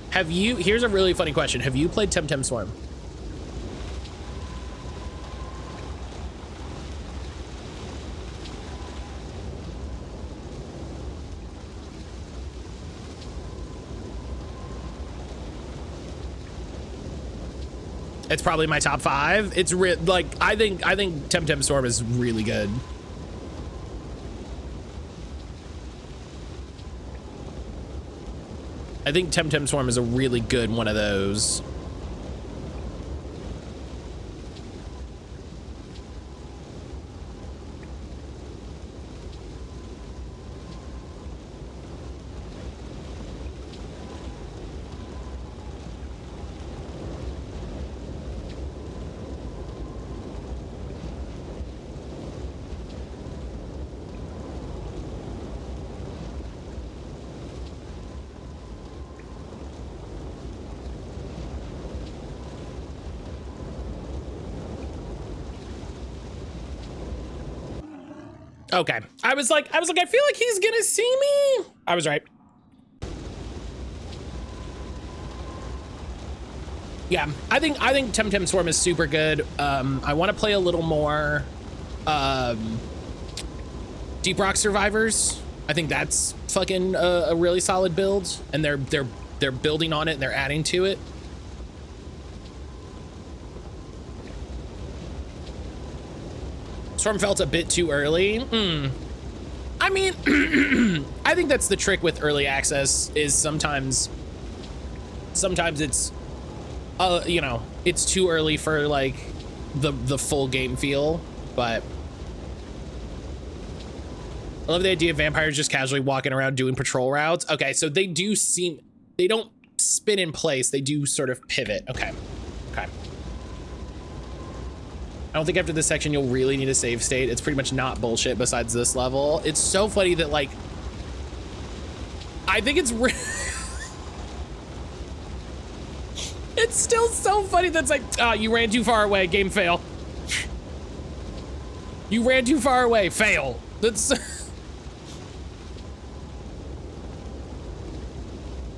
Have you? Here's a really funny question. Have you played Temtem Swarm? It's probably my top 5. It's like I think Temtem Storm is really good. I think Temtem Swarm is a really good one of those. Okay. I was like, I feel like he's gonna see me. I was right. Yeah, I think Temtem Swarm is super good. I want to play a little more Deep Rock Survivors. I think that's fucking a really solid build, and they're building on it and they're adding to it. Storm felt a bit too early. I mean, I think that's the trick with early access is sometimes it's, you know, it's too early for like the full game feel, but I love the idea of vampires just casually walking around doing patrol routes. Okay, so they don't spin in place. They do sort of pivot. Okay. I don't think after this section you'll really need a save state. It's pretty much not bullshit besides this level. It's so funny that like, I think it's it's still so funny that's like, oh, you ran too far away, game fail. You ran too far away, fail. That's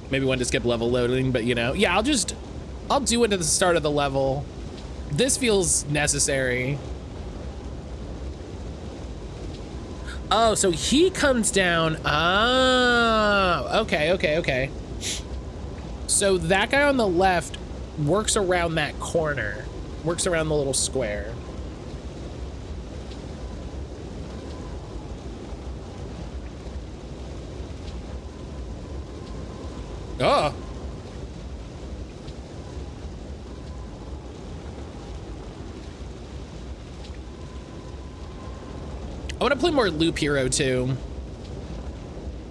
maybe one to skip level loading, but you know, yeah, I'll do it at the start of the level. This feels necessary. Oh, so he comes down. Ah, okay. So that guy on the left works around that corner, works around the little square. Oh. I want to play more Loop Hero too.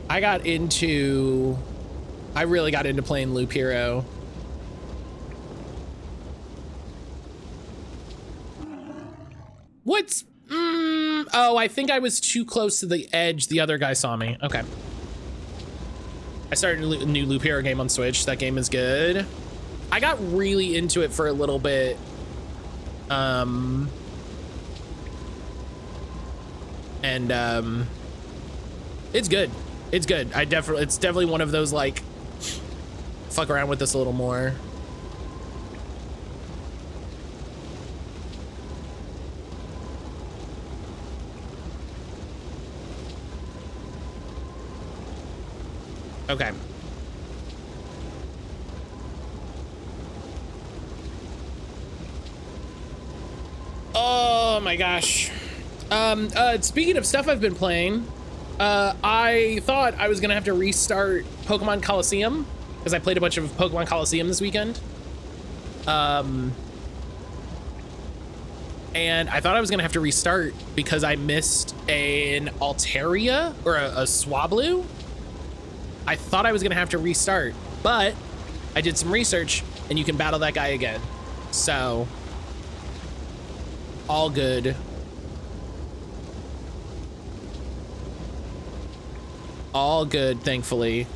I really got into playing Loop Hero. What's, oh, I think I was too close to the edge. The other guy saw me. Okay. I started a new Loop Hero game on Switch. That game is good. I got really into it for a little bit. It's good. It's good. It's definitely one of those like, fuck around with this a little more. Okay. Oh my gosh. Speaking of stuff I've been playing, I thought I was gonna have to restart Pokemon Coliseum because I played a bunch of Pokemon Coliseum this weekend. And I thought I was gonna have to restart because I missed an Altaria or a Swablu. I thought I was gonna have to restart, but I did some research and you can battle that guy again. So, all good. All good, thankfully.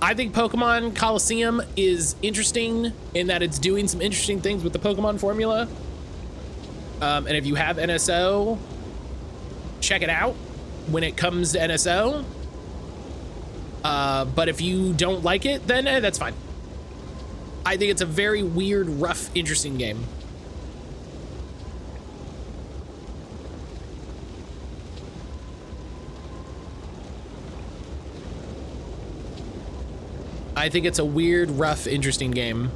I think Pokemon Coliseum is interesting in that it's doing some interesting things with the Pokemon formula. And if you have NSO, check it out when it comes to NSO. But if you don't like it, then that's fine. I think it's a very weird, rough, interesting game. I think it's a weird, rough, interesting game.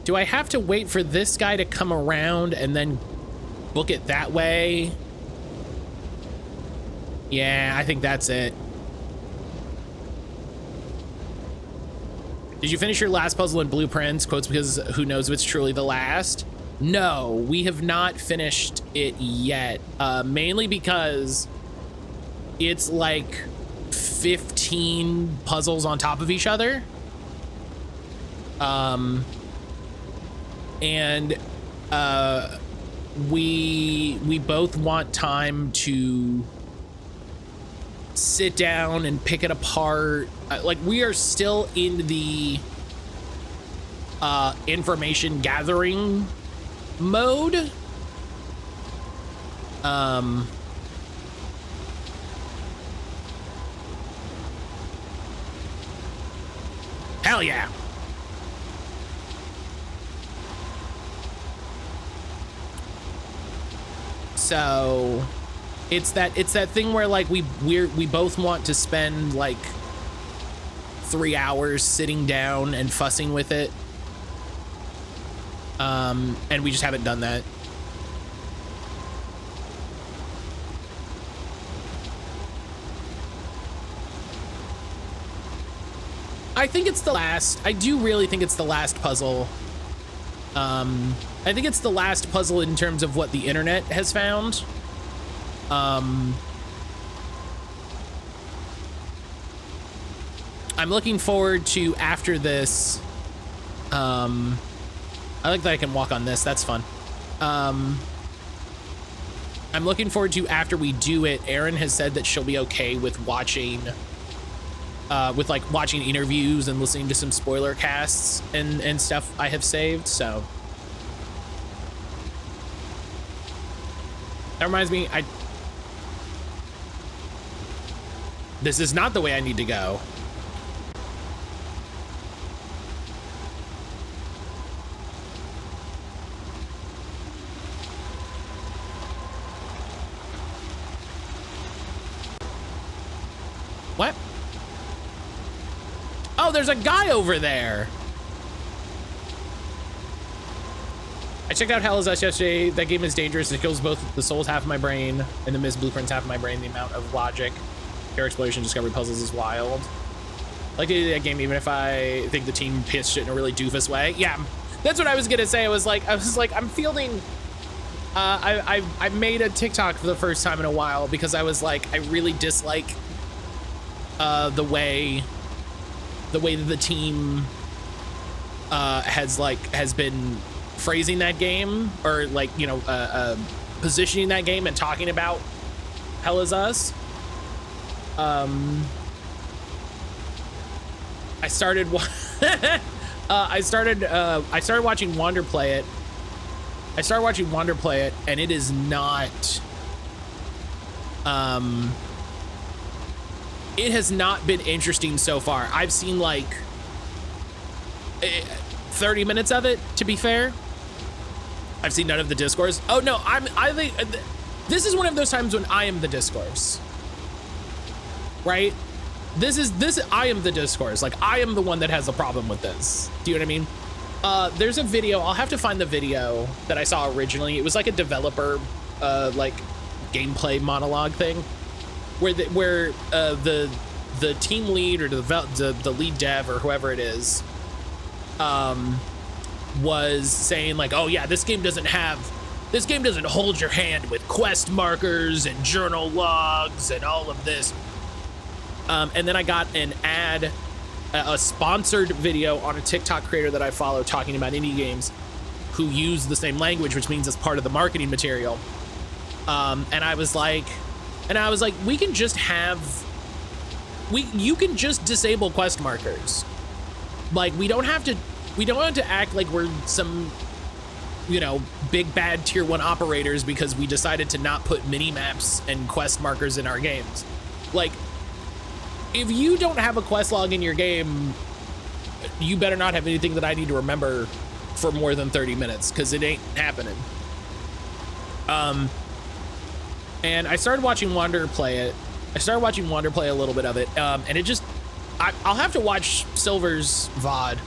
Do I have to wait for this guy to come around and then book it that way? Yeah, I think that's it. Did you finish your last puzzle in Blueprints? Quotes because who knows if it's truly the last? No, we have not finished it yet. Mainly because it's like 15 puzzles on top of each other. And we both want time to sit down and pick it apart. Like, we are still in the information gathering mode. Hell yeah. So it's that thing where like we both want to spend like 3 hours sitting down and fussing with it. And we just haven't done that. I think it's the last. I do really think it's the last puzzle. I think it's the last puzzle in terms of what the internet has found. I'm looking forward to after this. I like that I can walk on this. That's fun. I'm looking forward to after we do it. Erin has said that she'll be okay with watching, watching interviews and listening to some spoiler casts and stuff I have saved. So that reminds me, this is not the way I need to go. What? Oh, there's a guy over there. I checked out Hell Is Us yesterday. That game is dangerous. It kills both the souls half of my brain and the Miss Blueprints half of my brain. The amount of logic, pure exploration, discovery puzzles is wild. I like to do that game even if I think the team pitched it in a really doofus way. Yeah, that's what I was gonna say. I was like, I'm fielding. I made a TikTok for the first time in a while because I was like, I really dislike the way that the team has been phrasing that game, or like, you know, positioning that game and talking about Hell Is Us. I started watching Wander play it. And it is not it has not been interesting so far. I've seen like 30 minutes of it, to be fair. I've seen none of the discourse. Oh no, I think this is one of those times when I am the discourse, right? I am the discourse. Like, I am the one that has a problem with this. Do you know what I mean? There's a video, I'll have to find the video that I saw originally. It was like a developer, like gameplay monologue thing, where the team lead or the lead dev or whoever it is, was saying like, oh yeah, this game doesn't hold your hand with quest markers and journal logs and all of this. And then I got an ad, a sponsored video on a TikTok creator that I follow talking about indie games who use the same language, which means it's part of the marketing material. And I was like, you can just disable quest markers. Like, we don't have to act like we're some, you know, big bad tier 1 operators because we decided to not put mini maps and quest markers in our games. Like, if you don't have a quest log in your game, you better not have anything that I need to remember for more than 30 minutes, because it ain't happening. And I started watching Wander play it. I started watching Wander play a little bit of it, and it just, I'll have to watch Silver's VOD.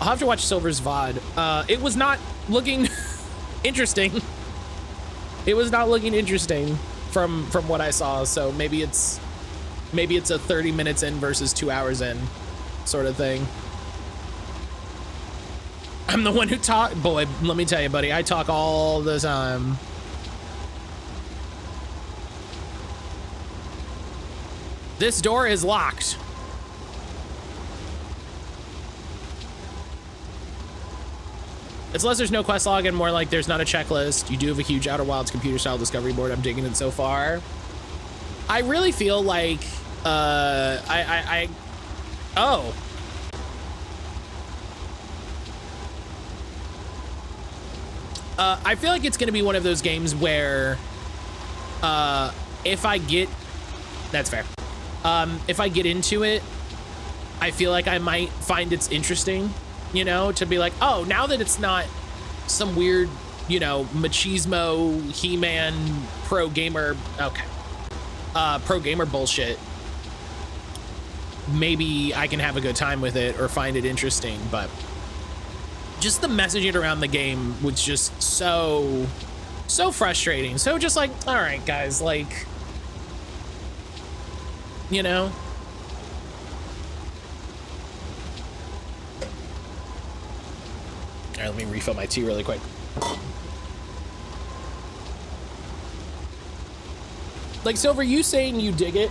I'll have to watch Silver's VOD. It was not looking interesting. It was not looking interesting from what I saw, so maybe it's a 30 minutes in versus 2 hours in sort of thing. I'm the one who talk, boy, let me tell you, buddy, I talk all the time. This door is locked. It's less there's no quest log and more like there's not a checklist. You do have a huge Outer Wilds computer style discovery board. I'm digging it so far. I really feel like, I feel like it's gonna be one of those games where, if I get, that's fair. If I get into it, I feel like I might find it's interesting, you know, to be like, oh, now that it's not some weird, you know, machismo, He-Man, pro gamer, okay, pro gamer bullshit, maybe I can have a good time with it or find it interesting. But just the messaging around the game was just so frustrating. So just like, all right, guys, like, you know, all right, let me refill my tea really quick. Like, Silver, you saying you dig it,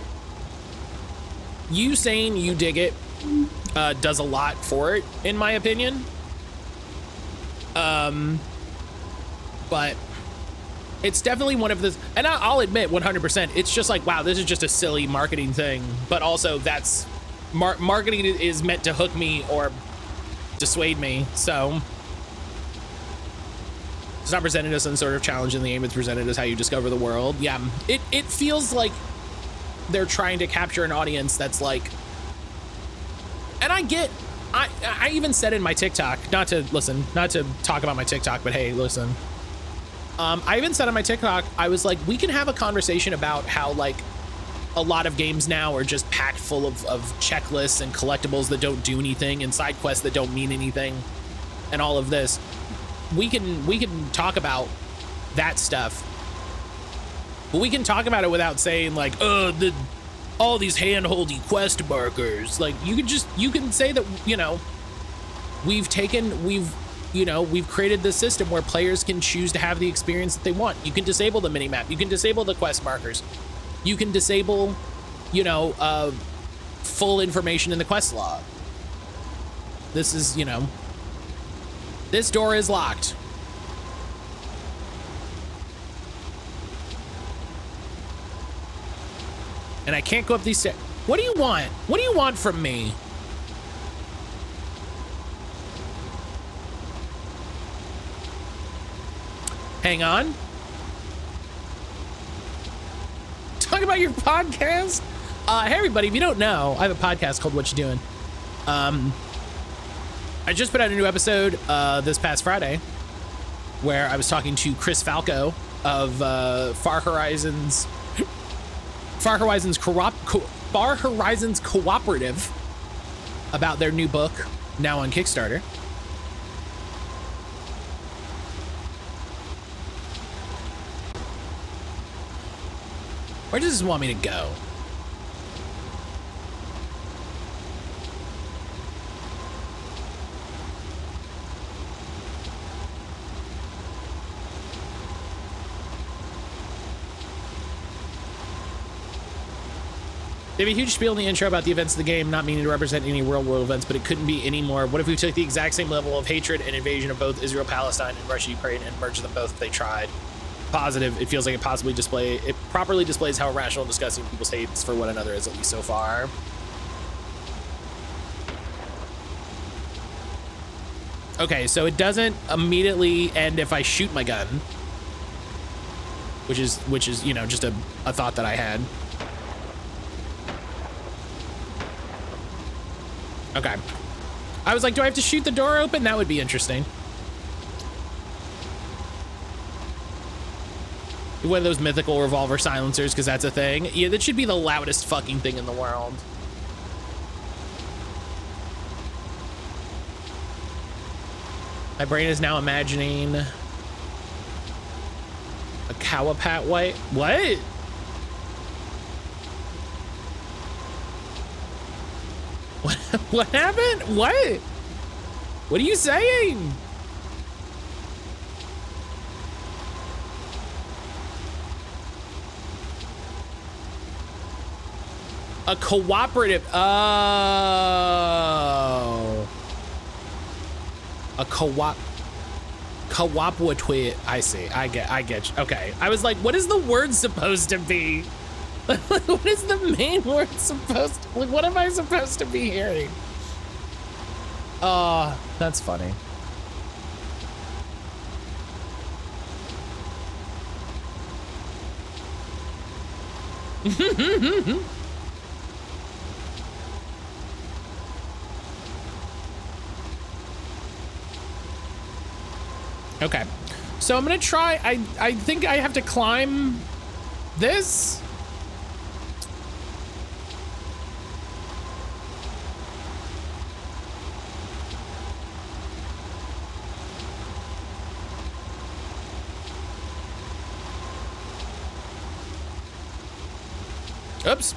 does a lot for it, in my opinion. But it's definitely one of the, and I'll admit 100%, it's just like, wow, this is just a silly marketing thing. But also that's, marketing is meant to hook me or dissuade me. So it's not presented as some sort of challenge in the game. It's presented as how you discover the world. Yeah, it feels like they're trying to capture an audience that's like, and I even said in my TikTok, not to talk about my TikTok, but hey, listen. I even said on my TikTok, I was like, we can have a conversation about how like a lot of games now are just packed full of checklists and collectibles that don't do anything and side quests that don't mean anything and all of this. We can talk about that stuff, but we can talk about it without saying like, all these hand-holdy quest markers. Like, you can say that, you know, we've created this system where players can choose to have the experience that they want. You can disable the minimap. You can disable the quest markers. You can disable, you know, full information in the quest log. This is, you know, this door is locked. And I can't go up these stairs. What do you want? What do you want from me? Hang on. Talk about your podcast? Hey everybody, if you don't know, I have a podcast called What You Doing. I just put out a new episode this past Friday where I was talking to Chris Falco of Far Horizons Cooperative about their new book, now on Kickstarter. Where does this want me to go? They have a huge spiel in the intro about the events of the game not meaning to represent any real-world events, but it couldn't be any more. What if we took the exact same level of hatred and invasion of both Israel, Palestine, and Russia, Ukraine, and merged them both if they tried? Positive. It feels like it properly displays how irrational and disgusting people's hates for one another is, at least so far. Okay, so it doesn't immediately end if I shoot my gun, which is you know, just a thought that I had. Okay. I was like, do I have to shoot the door open? That would be interesting. One of those mythical revolver silencers, because that's a thing. Yeah, that should be the loudest fucking thing in the world. My brain is now imagining a Cowapat white. What? What happened? What? What are you saying? A cooperative. Oh. A cooperative. I see. I get you. Okay. I was like, what is the word supposed to be? What is the main word supposed to, like, what am I supposed to be hearing? Oh, that's funny. Okay, so I'm gonna try, I think I have to climb this. Oops.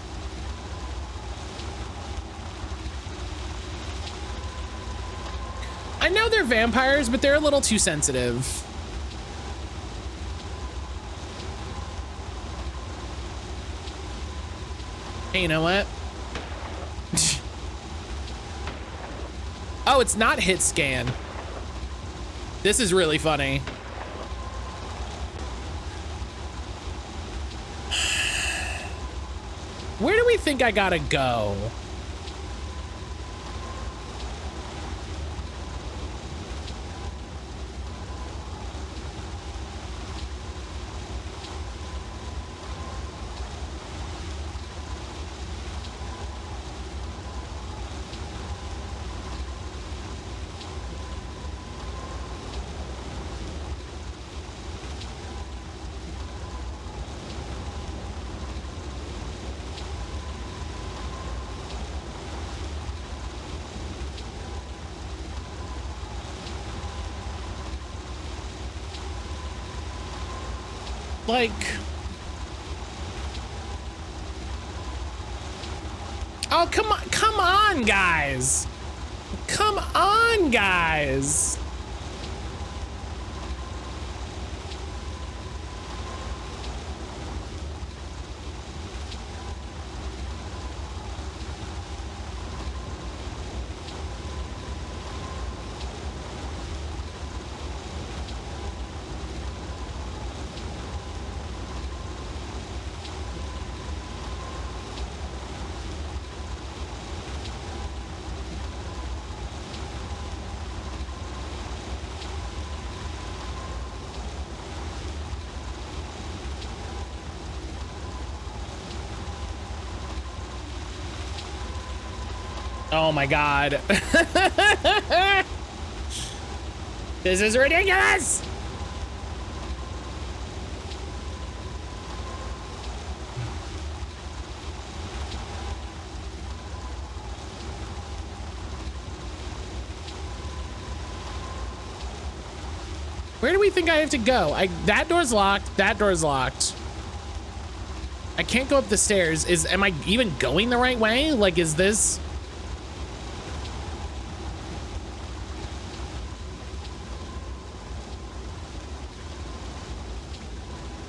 I know they're vampires, but they're a little too sensitive. Hey, you know what? Oh, it's not hit scan. This is really funny. Where do we think I gotta go? Like, oh, come on, guys. Come on, guys. Oh my God. This is ridiculous. Where do we think I have to go? That door's locked. That door's locked. I can't go up the stairs. Am I even going the right way? Like, is this?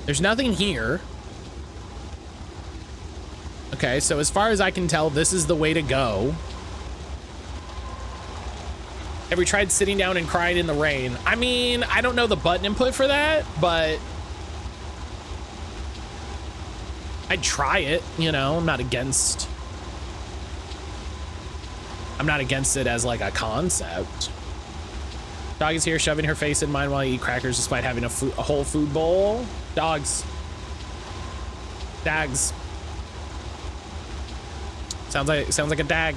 There's nothing here. Okay, so as far as I can tell, this is the way to go. Have we tried sitting down and crying in the rain? I mean, I don't know the button input for that, but I'd try it, you know. I'm not against it as like a concept. Dog is here shoving her face in mine while I eat crackers despite having a whole food bowl. Dogs. Dags. Sounds like a dag.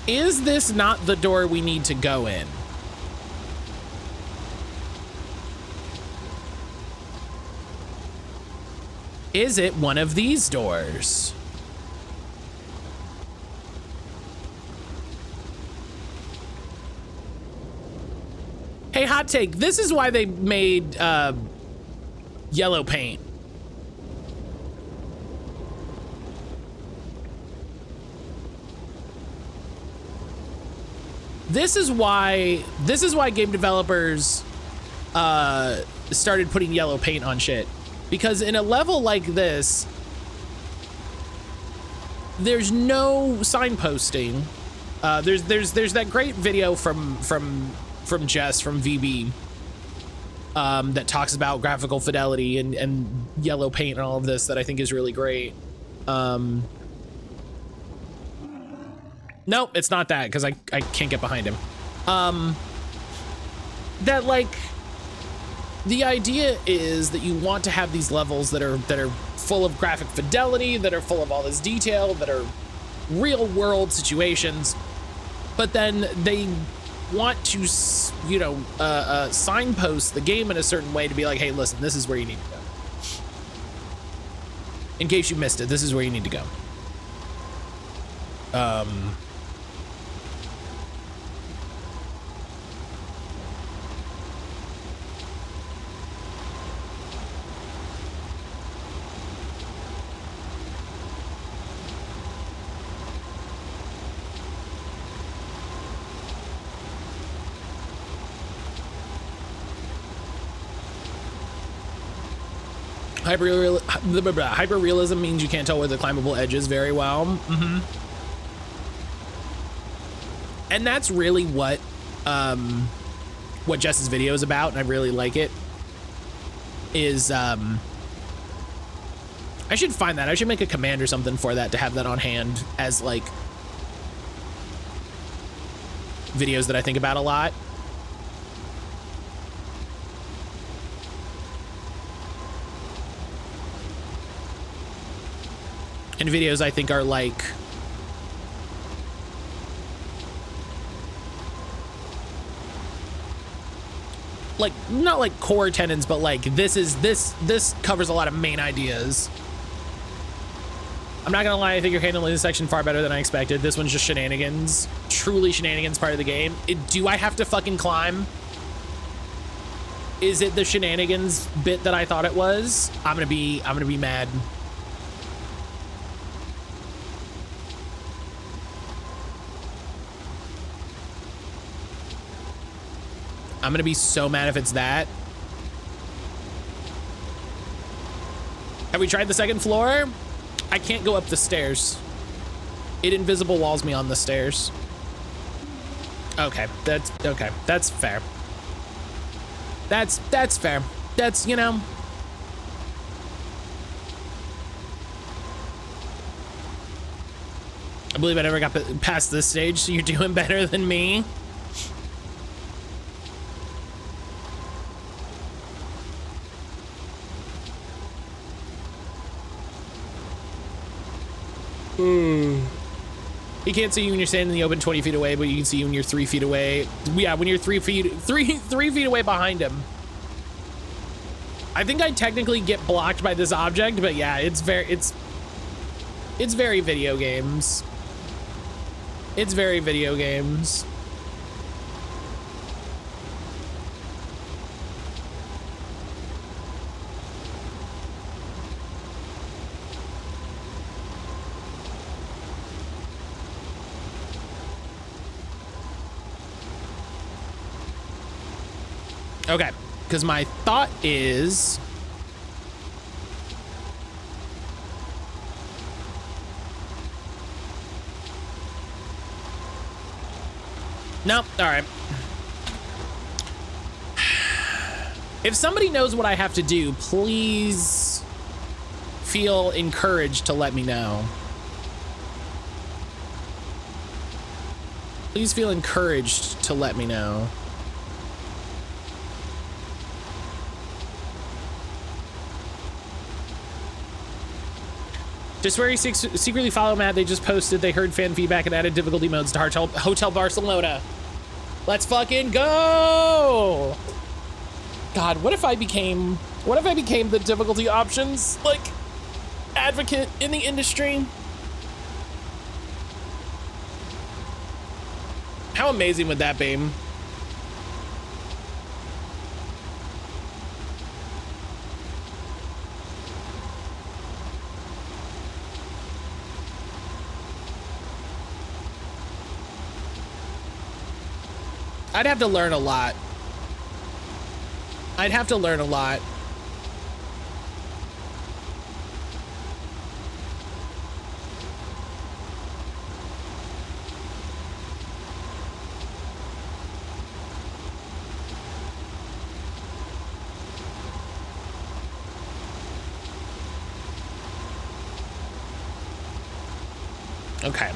Is this not the door we need to go in? Is it one of these doors? Hey, hot take. This is why they made yellow paint. This is why game developers started putting yellow paint on shit. Because in a level like this, there's no signposting. There's that great video from Jess from VB that talks about graphical fidelity and yellow paint and all of this that I think is really great. Nope, it's not that because I can't get behind him. That like the idea is that you want to have these levels that are full of graphic fidelity, that are full of all this detail, that are real world situations, but then they want to, you know, signpost the game in a certain way to be like, hey, listen, this is where you need to go. In case you missed it, this is where you need to go. Hyper-realism means you can't tell where the climbable edge is very well. And that's really what Jess's video is about, and I really like it, is I should find that. I should make a command or something for that to have that on hand as like videos that I think about a lot. And videos I think are like not like core tenets, but like this covers a lot of main ideas. I'm not gonna lie, I think you're handling this section far better than I expected. This one's just shenanigans, truly shenanigans part of the game. Do I have to fucking climb? Is it the shenanigans bit that I thought it was? I'm gonna be mad. I'm gonna be so mad if it's that. Have we tried the second floor? I can't go up the stairs. It invisible walls me on the stairs. Okay, that's okay. That's fair. That's fair. That's, you know. I believe I never got past this stage, so you're doing better than me. He can't see you when you're standing in the open 20 feet away, but you can see you when you're 3 feet away. Yeah, when you're 3 feet away behind him. I think I technically get blocked by this object, but yeah, it's very video games. It's very video games. Okay, because my thought is nope. All right. If somebody knows what I have to do, please feel encouraged to let me know. Please feel encouraged to let me know. Just where you secretly follow Matt, they just posted they heard fan feedback and added difficulty modes to Hotel Barcelona. Let's fucking go! God, what if I became the difficulty options like advocate in the industry? How amazing would that be? I'd have to learn a lot. I'd have to learn a lot. Okay.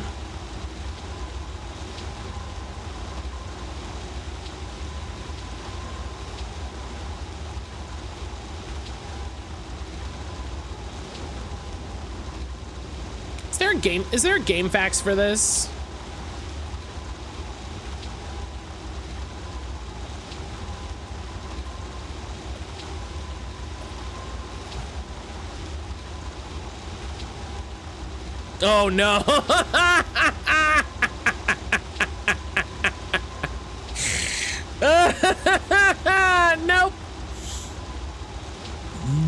Is there a game fax for this? Oh no. Nope.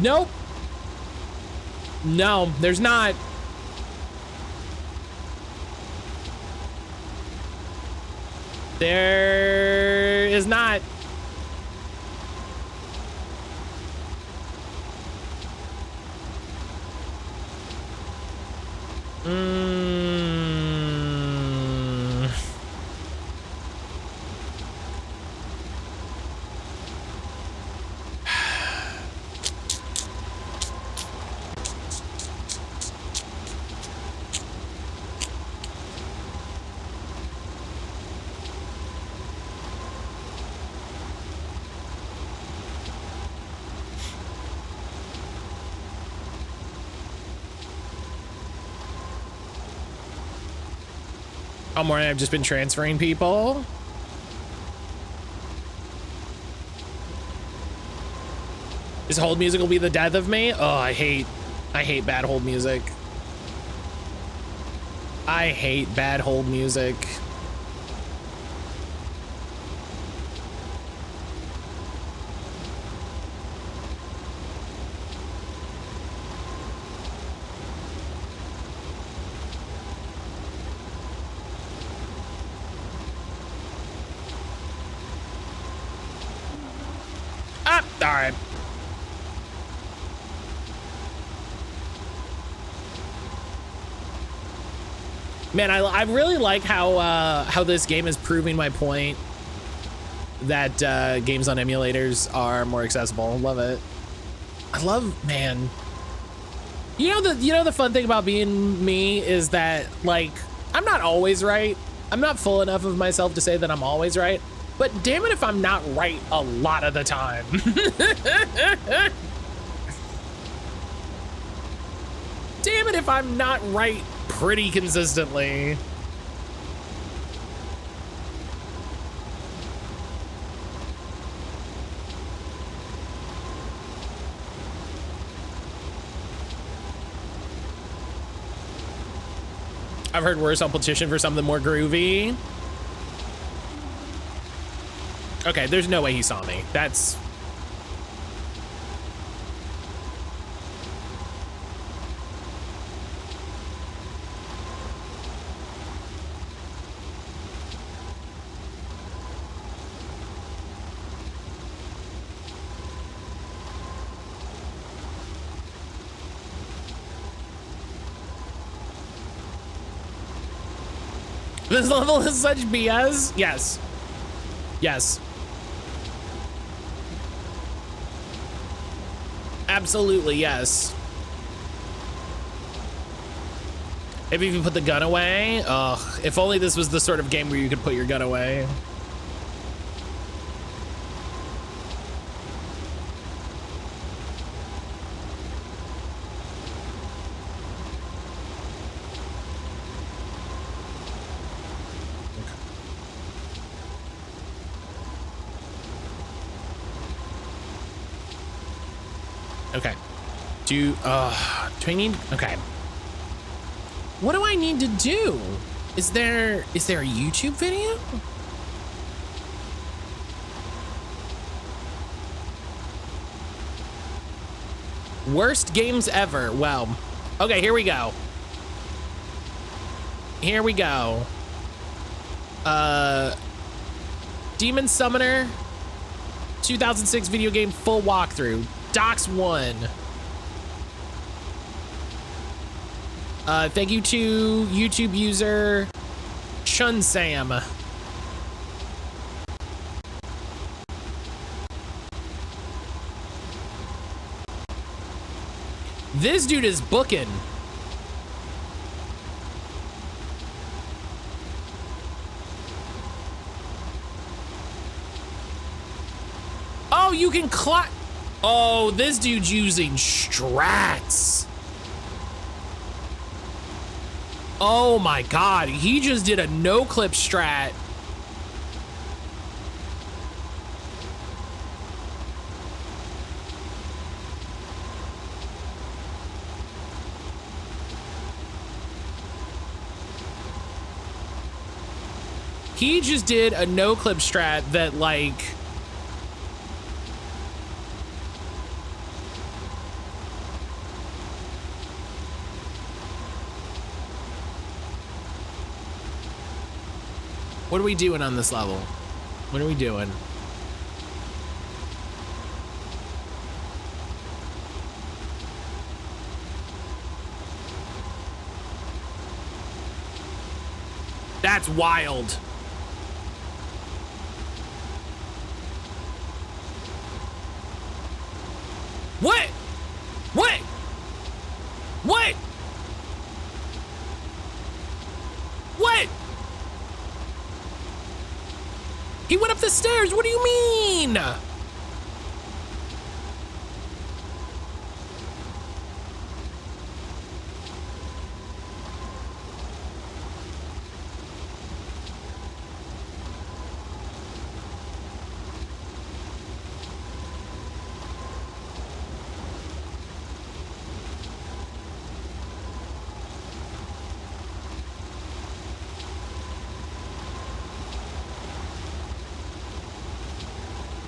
Nope. No, there's not. There is not. All morning I've just been transferring people. This hold music will be the death of me. Oh, I hate bad hold music. I hate bad hold music. All right. Man, I really like how this game is proving my point that games on emulators are more accessible. Love it. I love, man. You know the fun thing about being me is that, like, I'm not always right. I'm not full enough of myself to say that I'm always right. But damn it if I'm not right a lot of the time. Damn it if I'm not right pretty consistently. I've heard worse. I'll petition for something more groovy. Okay, there's no way he saw me. That's... This level is such BS. Yes. Yes. Absolutely, yes. If you can put the gun away, ugh. If only this was the sort of game where you could put your gun away. Okay. Do I need, okay. What do I need to do? Is there a YouTube video? Worst games ever. Well, okay, here we go. Here we go. Demon Summoner 2006 video game full walkthrough. Docs 1. Thank you to YouTube user Chun Sam. This dude is booking. Oh, you can climb. Oh, this dude's using strats. Oh my God, he just did a no-clip strat. He just did a no-clip strat that, like, what are we doing on this level? What are we doing? That's wild. What? What? What? What? He went up the stairs. What do you mean?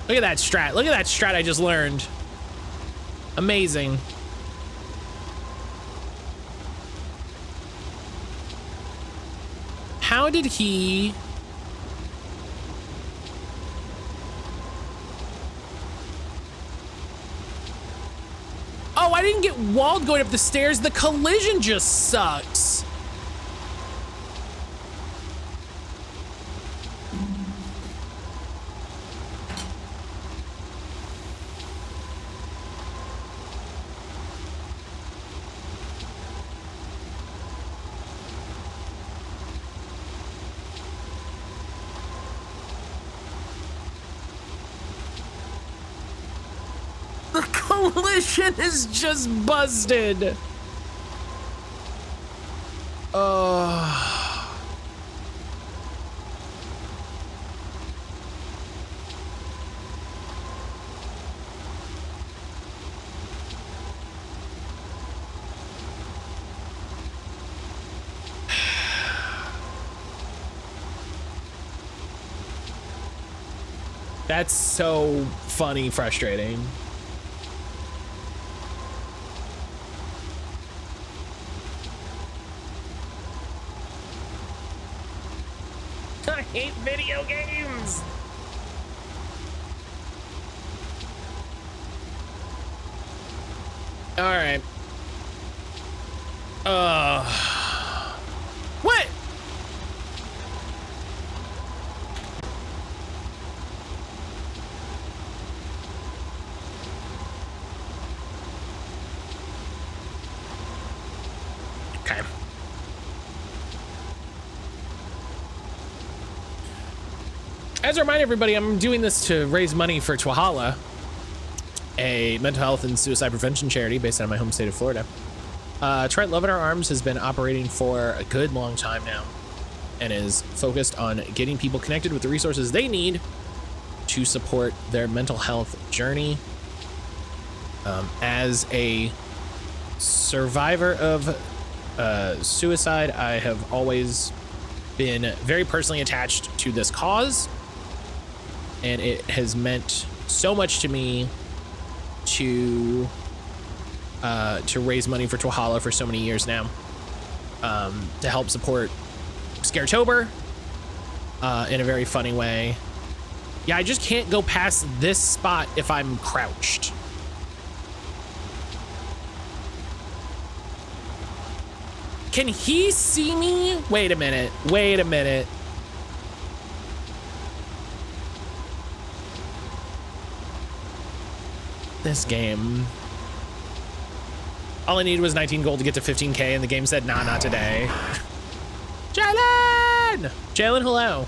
Look at that strat. Look at that strat I just learned. Amazing. How did he... Oh, I didn't get walled going up the stairs. The collision just sucks. Demolition is just busted. Oh. That's so funny, frustrating. I hate video games. All right. What? Okay. As a reminder, everybody, I'm doing this to raise money for Twahala, a mental health and suicide prevention charity based out of my home state of Florida. Trent Love in Our Arms has been operating for a good long time now and is focused on getting people connected with the resources they need to support their mental health journey. As a survivor of suicide, I have always been very personally attached to this cause, and it has meant so much to me to raise money for Twahala for so many years now, to help support Scaretober in a very funny way. Yeah, I just can't go past this spot if I'm crouched. Can he see me? Wait a minute. Wait a minute. This game. All I needed was 19 gold to get to 15K, and the game said, nah, not today. Jalen! Jalen, hello.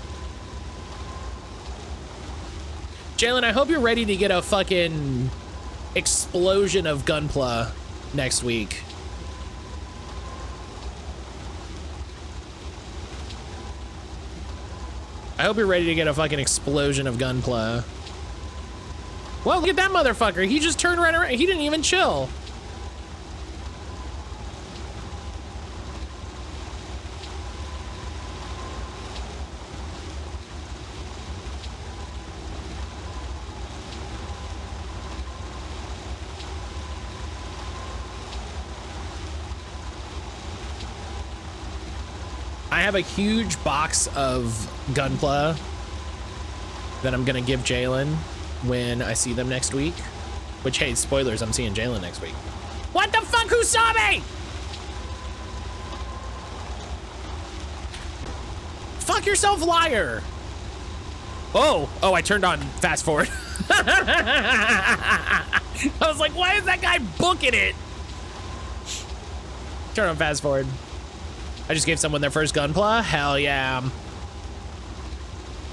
Jalen, I hope you're ready to get a fucking explosion of gunpla next week. I hope you're ready to get a fucking explosion of gunpla. Well, look at that motherfucker. He just turned right around. He didn't even chill. I have a huge box of gunpla that I'm gonna give Jalen when I see them next week. Which, hey, spoilers, I'm seeing Jalen next week. What the fuck? Who saw me? Fuck yourself, liar. Oh, I turned on fast forward. I was like, why is that guy booking it? Turn on fast forward. I just gave someone their first gunpla. Hell yeah.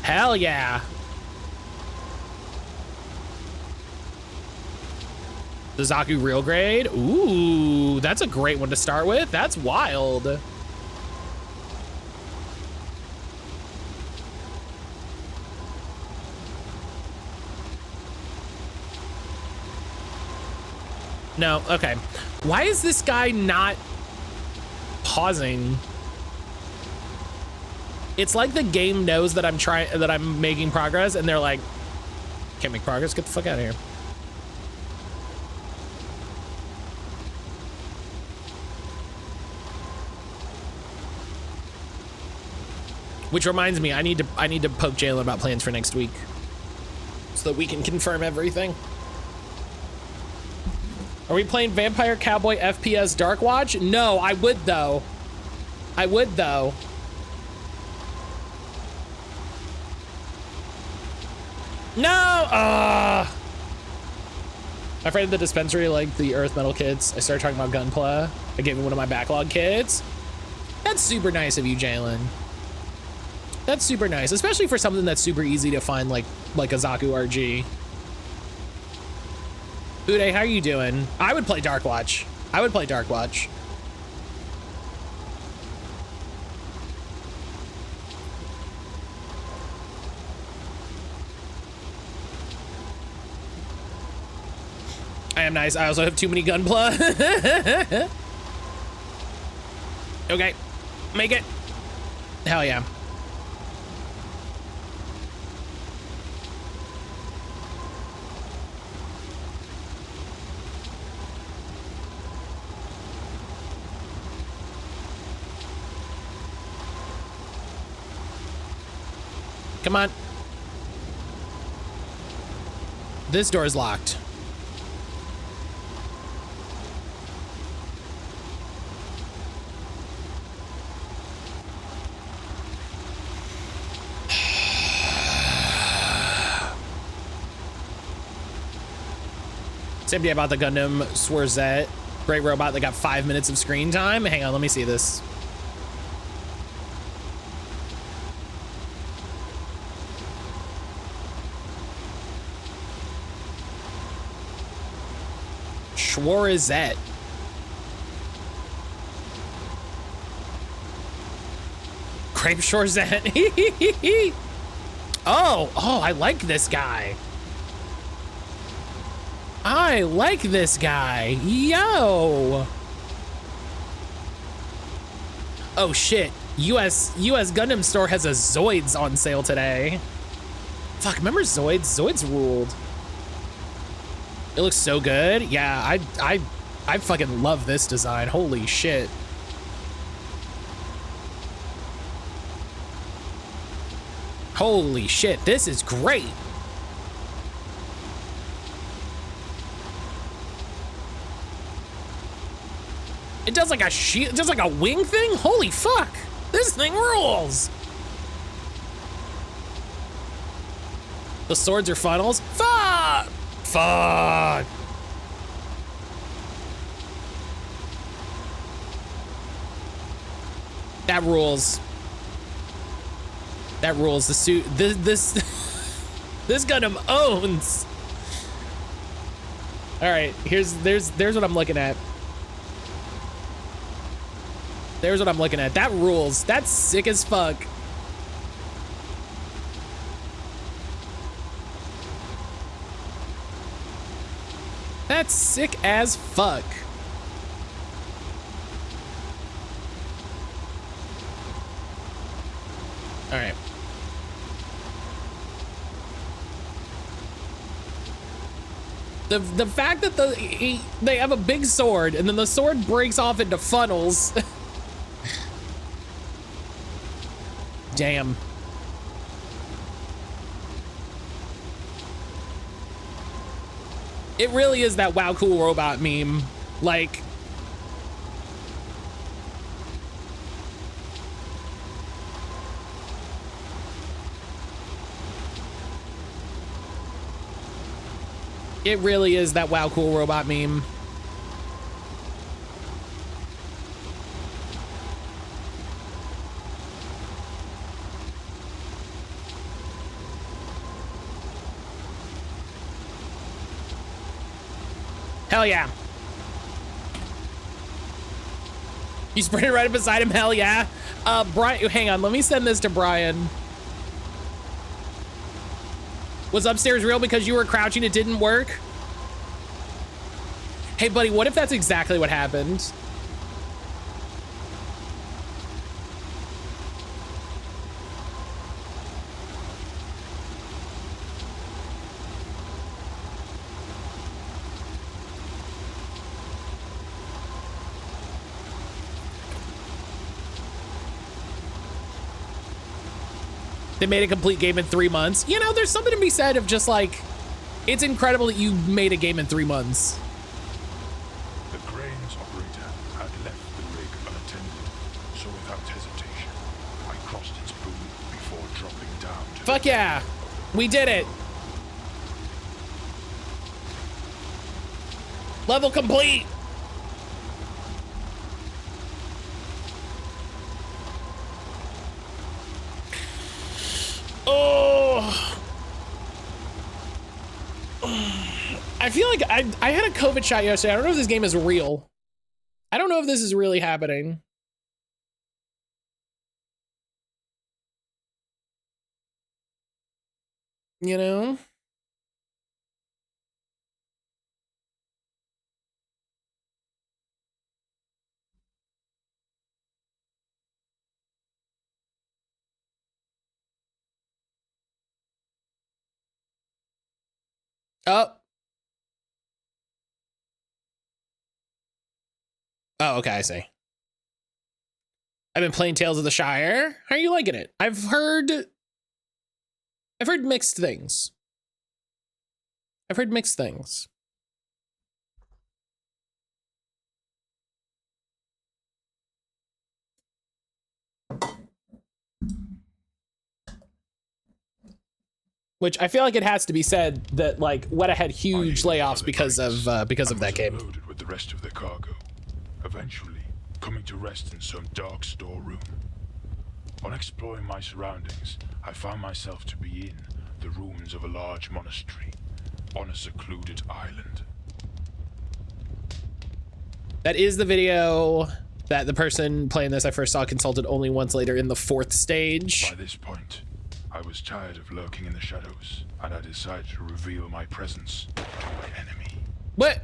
Hell yeah. The Zaku real grade. Ooh, that's a great one to start with. That's wild. No, okay. Why is this guy not pausing? It's like the game knows that I'm making progress, and they're like, can't make progress, get the fuck out of here. Which reminds me, I need to poke Jalen about plans for next week so that we can confirm everything. Are we playing Vampire Cowboy FPS Dark Watch? No, I would though. I would though. No! My friend at the dispensary liked the Earth Metal kits. I started talking about gunpla. I gave him one of my backlog kits. That's super nice of you, Jalen. That's super nice, especially for something that's super easy to find, like a Zaku RG. Uday, how are you doing? I would play Dark Watch. I would play Dark Watch. I am nice. I also have too many gunpla. Okay, make it. Hell yeah. Come on. This door is locked. Same day about the Gundam Swarzette. Great robot that got 5 minutes of screen time. Hang on, let me see this. Swarzette. Crepe Shorzette. Oh, I like this guy. I like this guy. Yo. Oh shit. US Gundam store has a Zoids on sale today. Fuck, remember Zoids? Zoids ruled. It looks so good. Yeah, I fucking love this design. Holy shit. Holy shit, this is great. It does like a shield, just like a wing thing? Holy fuck, this thing rules. The swords are funnels? Fuck! Fuck! That rules. That rules. The suit, this Gundam owns. All right, there's what I'm looking at. There's what I'm looking at. That rules. That's sick as fuck. That's sick as fuck. All right. The fact that they have a big sword and then the sword breaks off into funnels. Damn. It really is that wow cool robot meme. Like, it really is that wow cool robot meme. Hell yeah. You sprinted right up beside him, hell yeah. Brian, hang on, let me send this to Brian. Was upstairs real because you were crouching, it didn't work? Hey buddy, what if that's exactly what happened? They made a complete game in 3 months. You know, there's something to be said of just like, it's incredible that you made a game in 3 months. The grains operator had left the rig unattended, so without hesitation, I crossed its boom before dropping down to Fuck yeah, we did it. Level complete. Oh, I feel like I had a COVID shot yesterday. I don't know if this game is real. I don't know if this is really happening. You know? Oh. Oh, okay, I see. I've been playing Tales of the Shire. How are you liking it? I've heard mixed things. I've heard mixed things. Which I feel like it has to be said that like Weta had huge layoffs because of that game. Loaded with the rest of the cargo, eventually coming to rest in some dark storeroom. On exploring my surroundings, I found myself to be in the ruins of a large monastery on a secluded island. That is the video that the person playing this I first saw consulted only once later in the 4th stage. By this point, I was tired of lurking in the shadows, and I decided to reveal my presence to my enemy. What?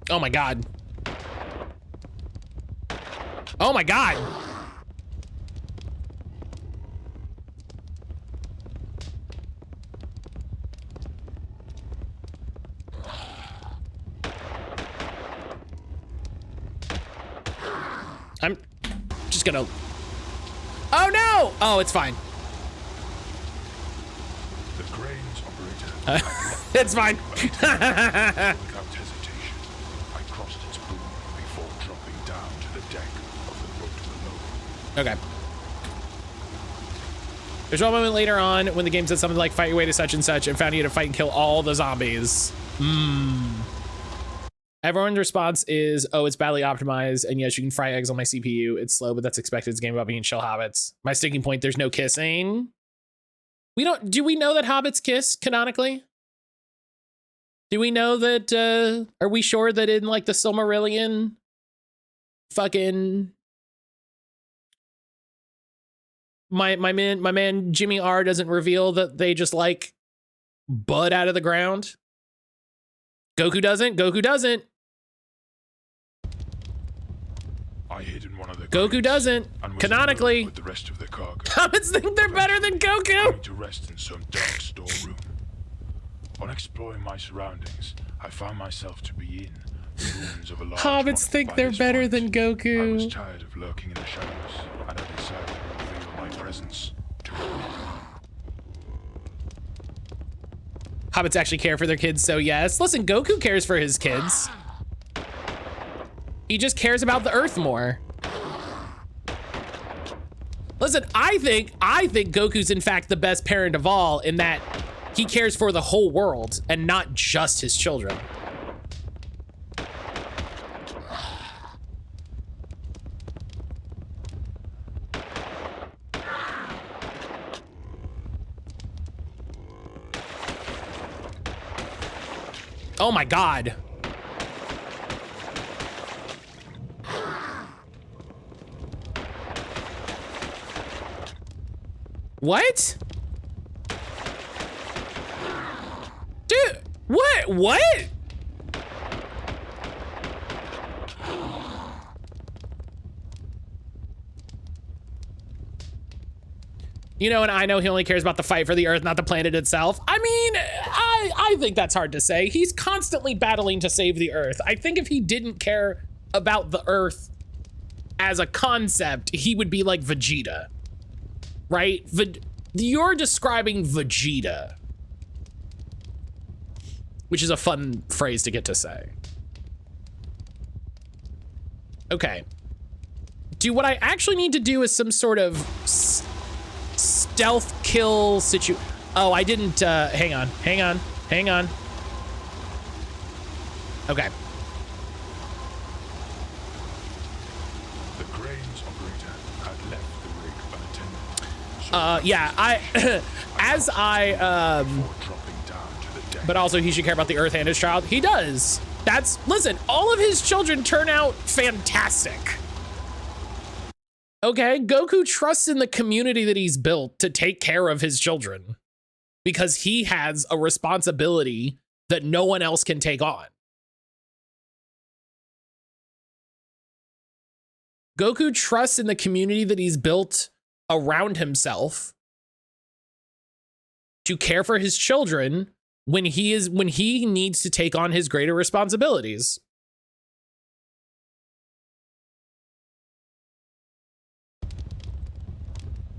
Oh my god. Oh my god. I'm just gonna... Oh no! Oh, it's fine. The crane's operator. It's fine. Without hesitation, I crossed its boom before dropping down to the deck of the boat below. Okay. There's one moment later on when the game said something like fight your way to such and such and found you to fight and kill all the zombies. Everyone's response is, oh, it's badly optimized, and yes, you can fry eggs on my CPU. It's slow, but that's expected. It's a game about being chill hobbits. My sticking point, there's no kissing. Do we know that hobbits kiss canonically? Do we know that, are we sure that in like the Silmarillion, fucking my man Jimmy R doesn't reveal that they just like bud out of the ground? Goku doesn't. I hid in one of the Goku cranes doesn't. and was Canonically. alone with the rest of the cargo. Hobbits think they're better than Goku. Coming to rest in some dark storeroom. On exploring my surroundings, I found myself to be in the ruins of a large Hobbits monastery. think By they're this better point, than I was Goku. tired of lurking in the shadows, and I decided to reveal my presence to my enemy. Hobbits actually care for their kids, so yes. Listen, Goku cares for his kids. He just cares about the Earth more. Listen, I think Goku's in fact the best parent of all in that he cares for the whole world and not just his children. Oh my god. What? Dude, what? You know, and I know he only cares about the fight for the Earth, not the planet itself. I mean, I think that's hard to say. He's constantly battling to save the Earth. I think if he didn't care about the Earth as a concept, he would be like Vegeta, right? You're describing Vegeta, which is a fun phrase to get to say. Okay. What I actually need to do is some sort of stealth kill situation. Oh, I didn't, hang on. Okay. The crane's operator had left the rig Yeah, as I, but also he should care about the Earth and his child. He does. Listen, all of his children turn out fantastic. Okay, Goku trusts in the community that he's built to take care of his children because he has a responsibility that no one else can take on. Goku trusts in the community that he's built around himself to care for his children when he needs to take on his greater responsibilities.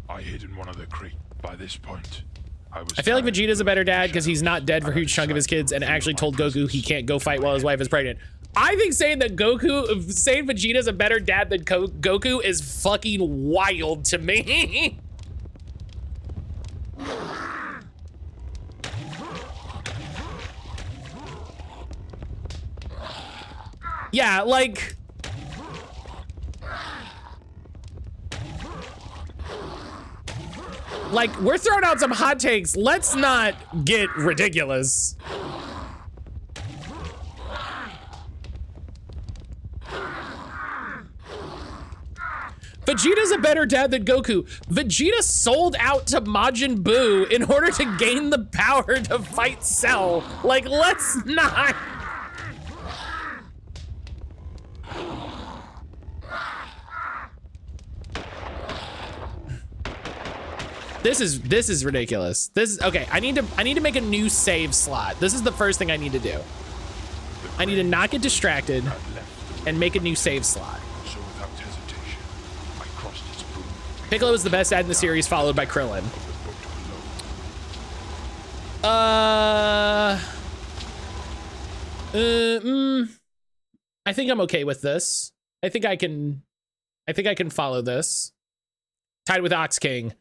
I hid in one of the creek. By this point, I feel like Vegeta's a better dad because he's not dead for a huge chunk of his kids and actually told Goku he can't go fight while his wife is pregnant. I think saying Vegeta's a better dad than Goku is fucking wild to me. Yeah, like we're throwing out some hot takes. Let's not get ridiculous. Vegeta's a better dad than Goku. Vegeta sold out to Majin Buu in order to gain the power to fight Cell. Like, let's not. This is ridiculous. This is okay. I need to make a new save slot. This is the first thing I need to do. I need to not get distracted and make a new save slot. So without hesitation, I crossed its boom. Piccolo is the best dad in the series, followed by Krillin. I think I'm okay with this. I think I can follow this. Tied with Ox King.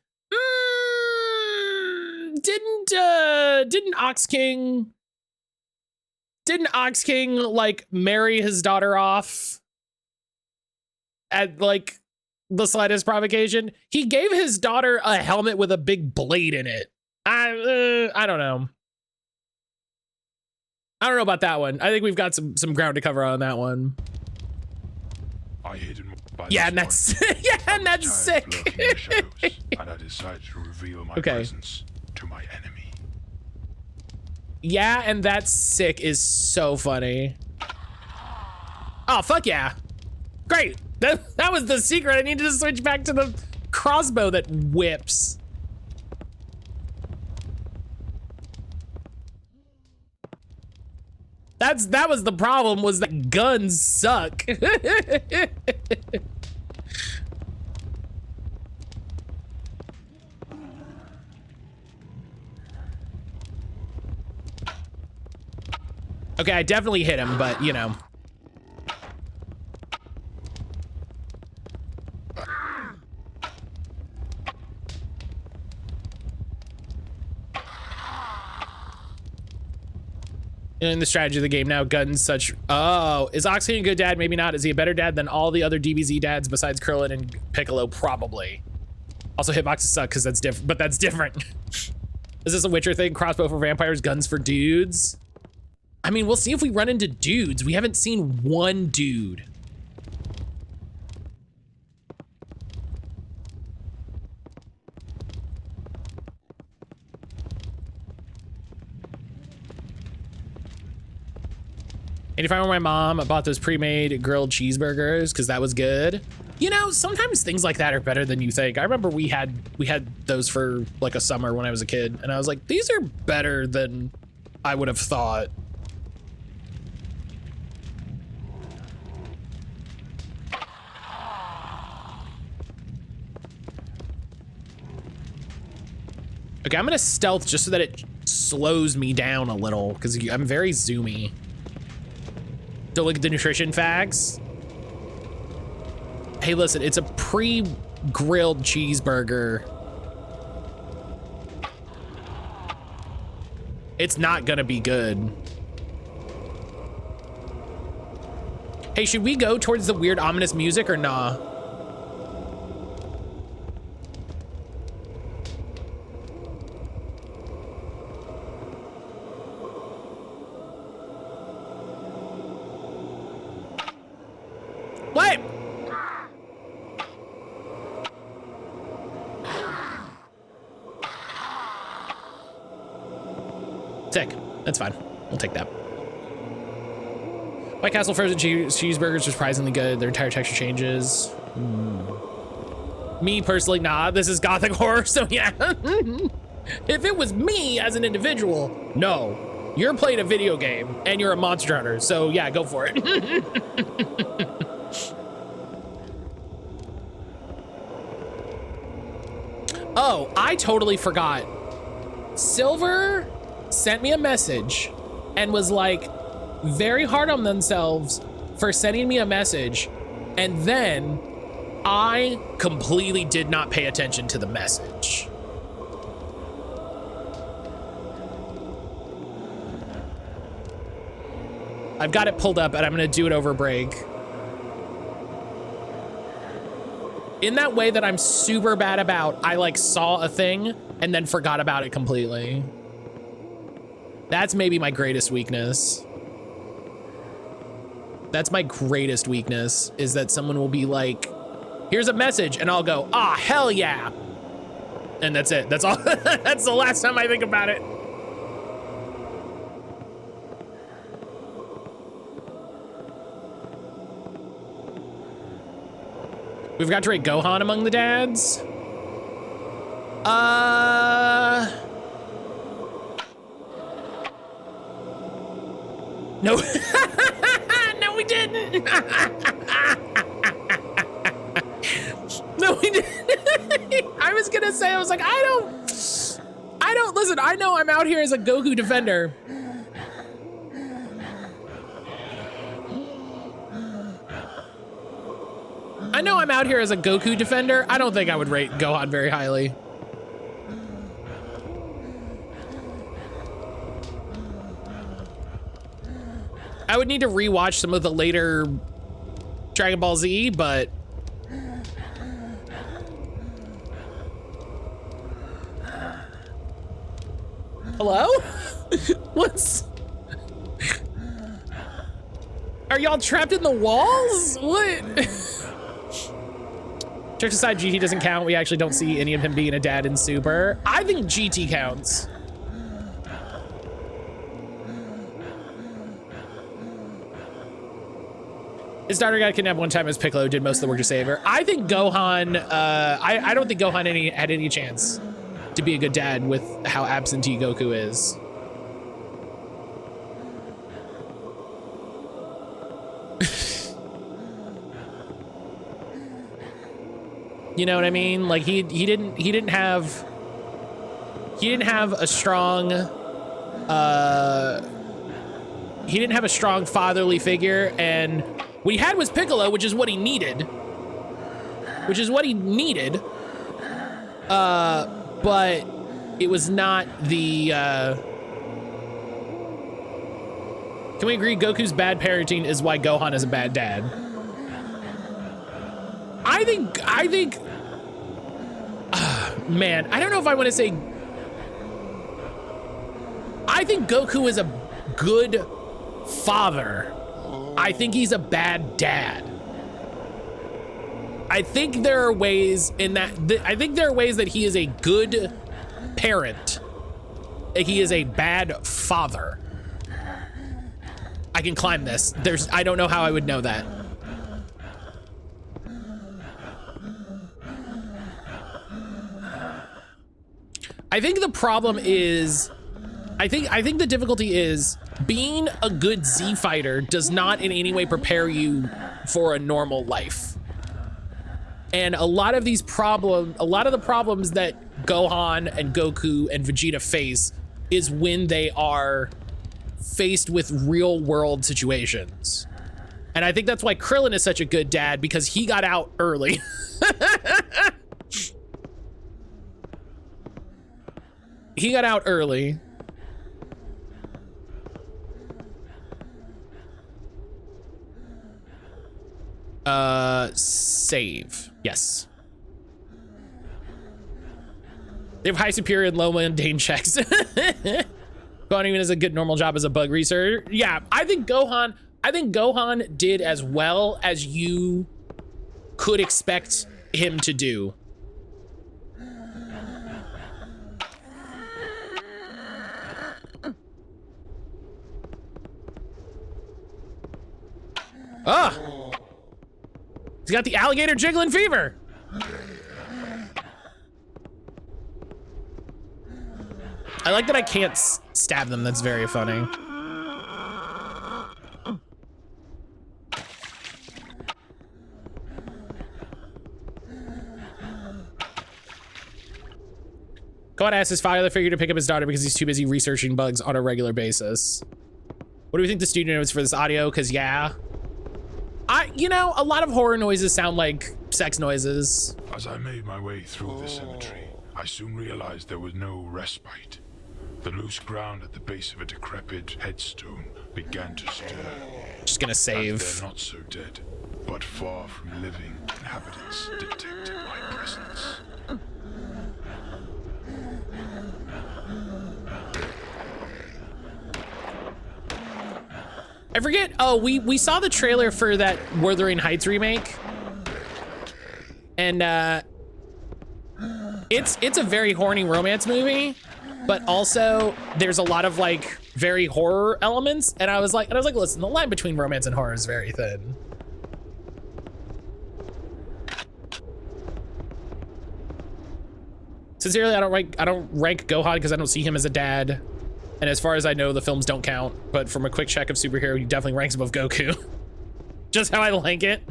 Didn't Ox King like marry his daughter off at like the slightest provocation? He gave his daughter a helmet with a big blade in it. I don't know. I don't know about that one. I think we've got some ground to cover on that one. I hid in yeah, and that's yeah, and that's sick. And I decided to reveal my okay. presence to my enemy. Yeah, and that's sick is so funny. Oh, fuck yeah. Great. That was the secret. I need to switch back to the crossbow that whips. That was the problem, was that guns suck. Okay, I definitely hit him, but you know. In the strategy of the game now, guns such. Oh, is Ox King a good dad? Maybe not. Is he a better dad than all the other DBZ dads besides Krillin and Piccolo? Probably. Also, hitboxes suck because that's different, but that's different. Is this a Witcher thing? Crossbow for vampires, guns for dudes? I mean, we'll see if we run into dudes. We haven't seen one dude. And if I were my mom, I bought those pre-made grilled cheeseburgers because that was good. You know, sometimes things like that are better than you think. I remember we had those for like a summer when I was a kid, and I was like, these are better than I would have thought. Okay, I'm gonna stealth just so that it slows me down a little because I'm very zoomy. Don't look at the nutrition facts. Hey, listen, it's a pre-grilled cheeseburger. It's not gonna be good. Hey, should we go towards the weird ominous music or nah? Sick. That's fine. We'll take that. White Castle frozen cheeseburgers are surprisingly good. Their entire texture changes. Me personally, nah, this is gothic horror, so yeah. If it was me as an individual, no. You're playing a video game and you're a monster hunter, so yeah, go for it. Oh, I totally forgot. Silver sent me a message and was like very hard on themselves for sending me a message, and then I completely did not pay attention to the message. I've got it pulled up and I'm gonna do it over break. In that way that I'm super bad about, I like saw a thing and then forgot about it completely. That's maybe my greatest weakness. That's my greatest weakness, is that someone will be like, here's a message, and I'll go, ah, hell yeah. And that's it, that's all. That's the last time I think about it. We've got to rate Gohan among the dads. No. No, we didn't. No, we didn't. I was gonna say, I was like, I don't, listen, I know I'm out here as a Goku defender. I know I'm out here as a Goku defender. I don't think I would rate Gohan very highly. I would need to rewatch some of the later Dragon Ball Z, but hello? What's... Are y'all trapped in the walls? What? Jokes aside, GT doesn't count. We actually don't see any of him being a dad in Super. I think GT counts. His daughter got kidnapped one time as Piccolo did most of the work to save her. I think Gohan, I don't think Gohan had any chance to be a good dad with how absentee Goku is. You know what I mean? Like he didn't have a strong fatherly figure, and what he had was Piccolo, which is what he needed. But it was not the can we agree Goku's bad parenting is why Gohan is a bad dad? I think man, I don't know if I want to say, I think Goku is a good father. I think he's a bad dad. I think there are ways in that, I think there are ways that he is a good parent. He is a bad father. I can climb this. I don't know how I would know that. I think the problem is, I think the difficulty is being a good Z fighter does not in any way prepare you for a normal life. And a lot of the problems that Gohan and Goku and Vegeta face is when they are faced with real world situations. And I think that's why Krillin is such a good dad, because he got out early. He got out early. Save. Yes. They have high superior and low mundane checks. Gohan even has a good normal job as a bug researcher. Yeah, I think Gohan did as well as you could expect him to do. Oh! He's got the alligator jiggling fever. I like that I can't stab them. That's very funny. God asks his father figure to pick up his daughter because he's too busy researching bugs on a regular basis. What do we think the studio notes for this audio? Because yeah, you know, a lot of horror noises sound like sex noises. As I made my way through the cemetery, I soon realized there was no respite. The loose ground at the base of a decrepit headstone began to stir. Just gonna save. As they're not so dead, but far from living inhabitants detected my presence. I forget. Oh, we saw the trailer for that Wuthering Heights remake, and it's a very horny romance movie, but also there's a lot of like very horror elements. And I was like, listen, the line between romance and horror is very thin. Sincerely, I don't rank Gohan because I don't see him as a dad. And as far as I know, the films don't count, but from a quick check of superhero, he definitely ranks above Goku. Just how I like it.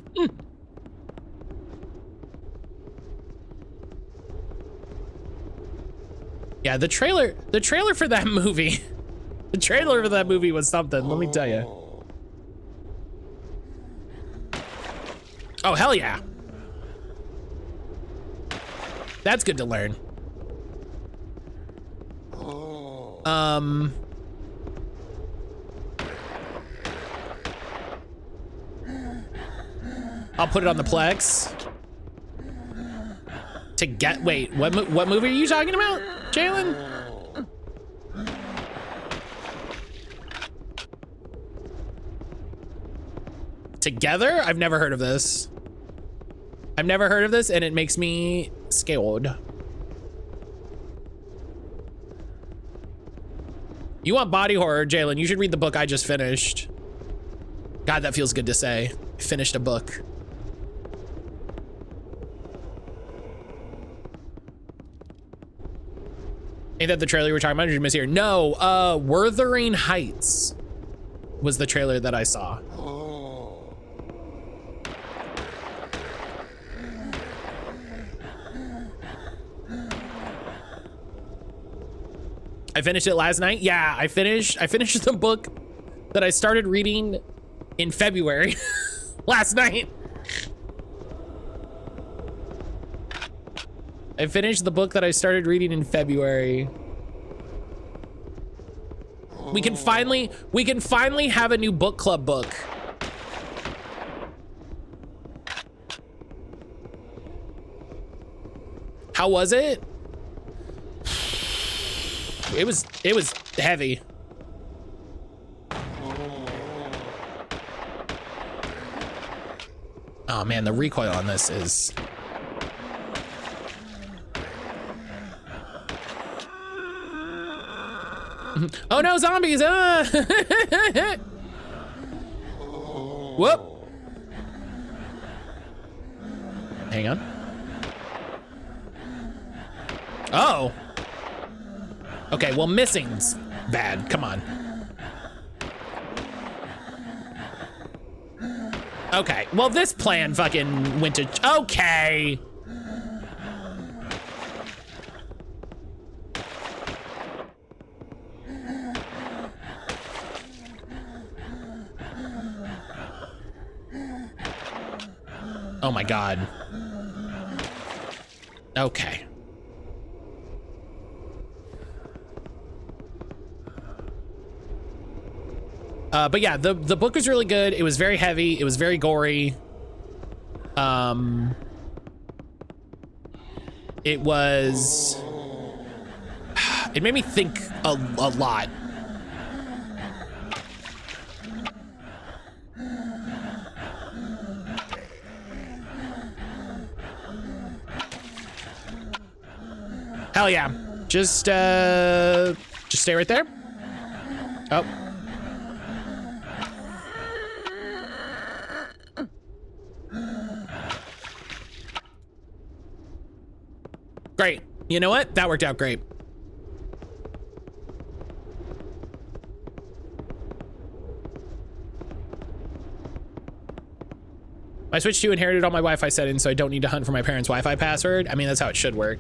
Yeah, the trailer for that movie, the trailer for that movie was something, let me tell you. Oh, hell yeah. That's good to learn. I'll put it on the Plex. To get, wait, what movie are you talking about, Jalen? Together? I've never heard of this. I've never heard of this, and it makes me scared. You want body horror, Jalen? You should read the book I just finished. God, that feels good to say. I finished a book. Ain't that the trailer you were talking about? Did you miss here? No, Wuthering Heights was the trailer that I saw. I finished it last night. Yeah, I finished the book that I started reading in February last night. I finished the book that I started reading in February. We can finally have a new book club book. How was it? It was heavy. Oh man, the recoil on this is. Oh no, zombies! Whoop! Hang on. Oh. Okay, well, missing's bad. Come on. Okay, well, this plan fucking went to. Okay. Oh my God. Okay. But yeah, the book was really good. It was very heavy. It was very gory. It was. It made me think a lot. Hell yeah. Just stay right there. Oh. Great. You know what? That worked out great. My Switch 2 inherited all my Wi-Fi settings, so I don't need to hunt for my parents' Wi-Fi password. I mean, that's how it should work.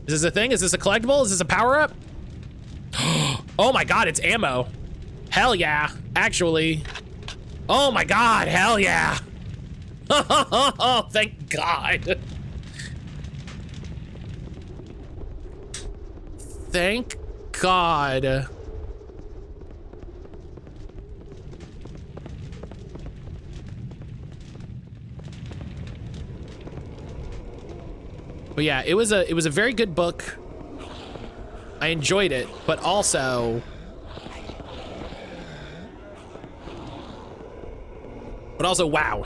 Is this a thing? Is this a collectible? Is this a power-up? Oh my God, it's ammo. Hell yeah, actually. Oh my God, hell yeah. Oh, thank God. Thank God. But yeah, it was a very good book. I enjoyed it, but also wow.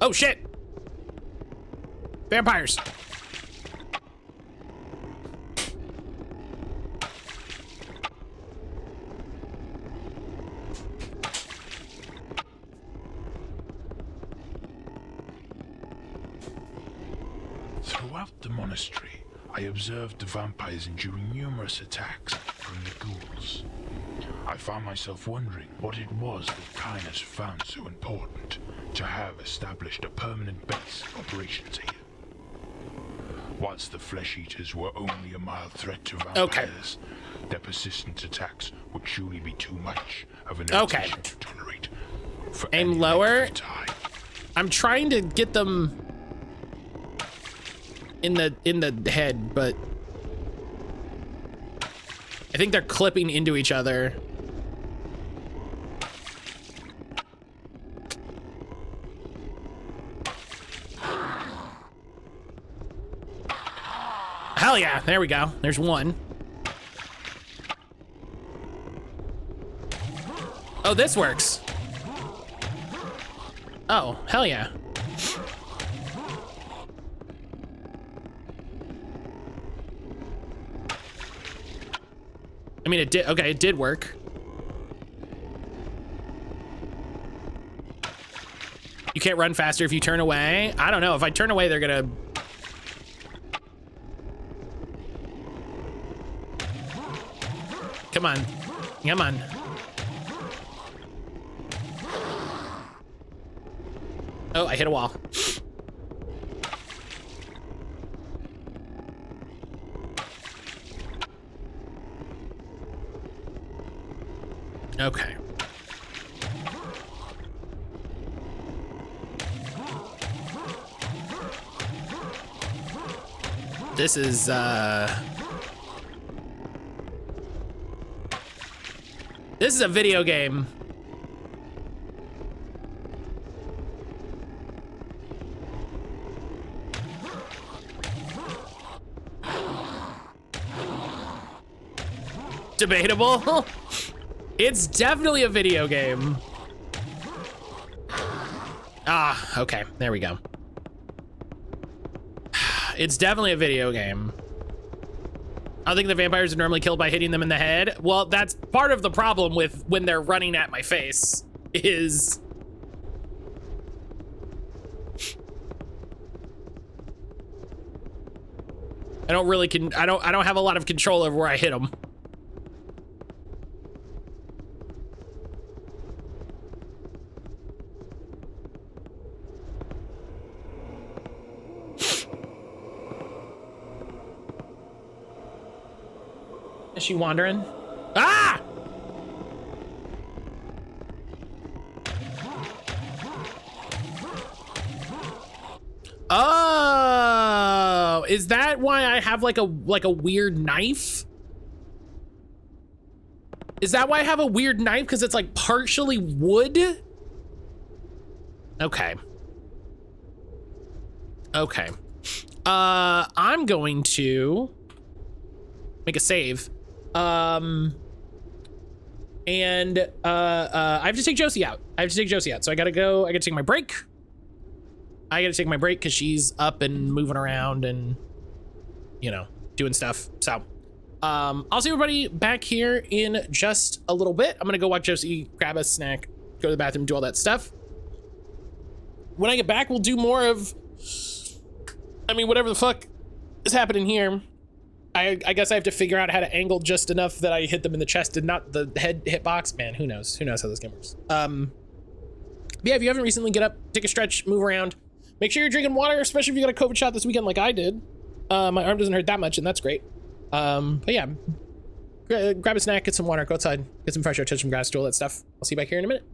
Oh shit. Vampires. Throughout the monastery, I observed the vampires enduring numerous attacks from the ghouls. I found myself wondering what it was that Kainos found so important to have established a permanent base of operations here. Whilst the flesh eaters were only a mild threat to vampires, their persistent attacks would surely be too much of an irritation to tolerate. For Aim lower. I'm trying to get them in the head, but I think they're clipping into each other. Hell yeah, there we go. There's one. Oh, this works. Oh, hell yeah. I mean, it did, okay, it did work. You can't run faster if you turn away. I don't know, if I turn away, they're gonna... Come on, come on. Oh, I hit a wall. Okay. This is, this is a video game. Debatable. It's definitely a video game. Ah, okay, there we go. It's definitely a video game. I think the vampires are normally killed by hitting them in the head. Well, that's part of the problem with when they're running at my face is... I don't really I don't have a lot of control over where I hit them. Is she wandering? Ah! Oh, is that why I have like a weird knife? Is that why I have a weird knife? Because it's like partially wood? Okay. Okay. I'm going to make a save. I have to take Josie out. So I gotta go. I gotta take my break. Because she's up and moving around and, you know, doing stuff. So, I'll see everybody back here in just a little bit. I'm gonna go watch Josie, grab a snack, go to the bathroom, do all that stuff. When I get back, we'll do more of I mean, whatever the fuck is happening here, I guess I have to figure out how to angle just enough that I hit them in the chest and not the head hitbox. Man, who knows? Who knows how this game works? But yeah, if you haven't recently, get up, take a stretch, move around. Make sure you're drinking water, especially if you got a COVID shot this weekend like I did. My arm doesn't hurt that much, and that's great. But yeah, grab a snack, get some water, go outside, get some fresh air, touch some grass, do all that stuff. I'll see you back here in a minute.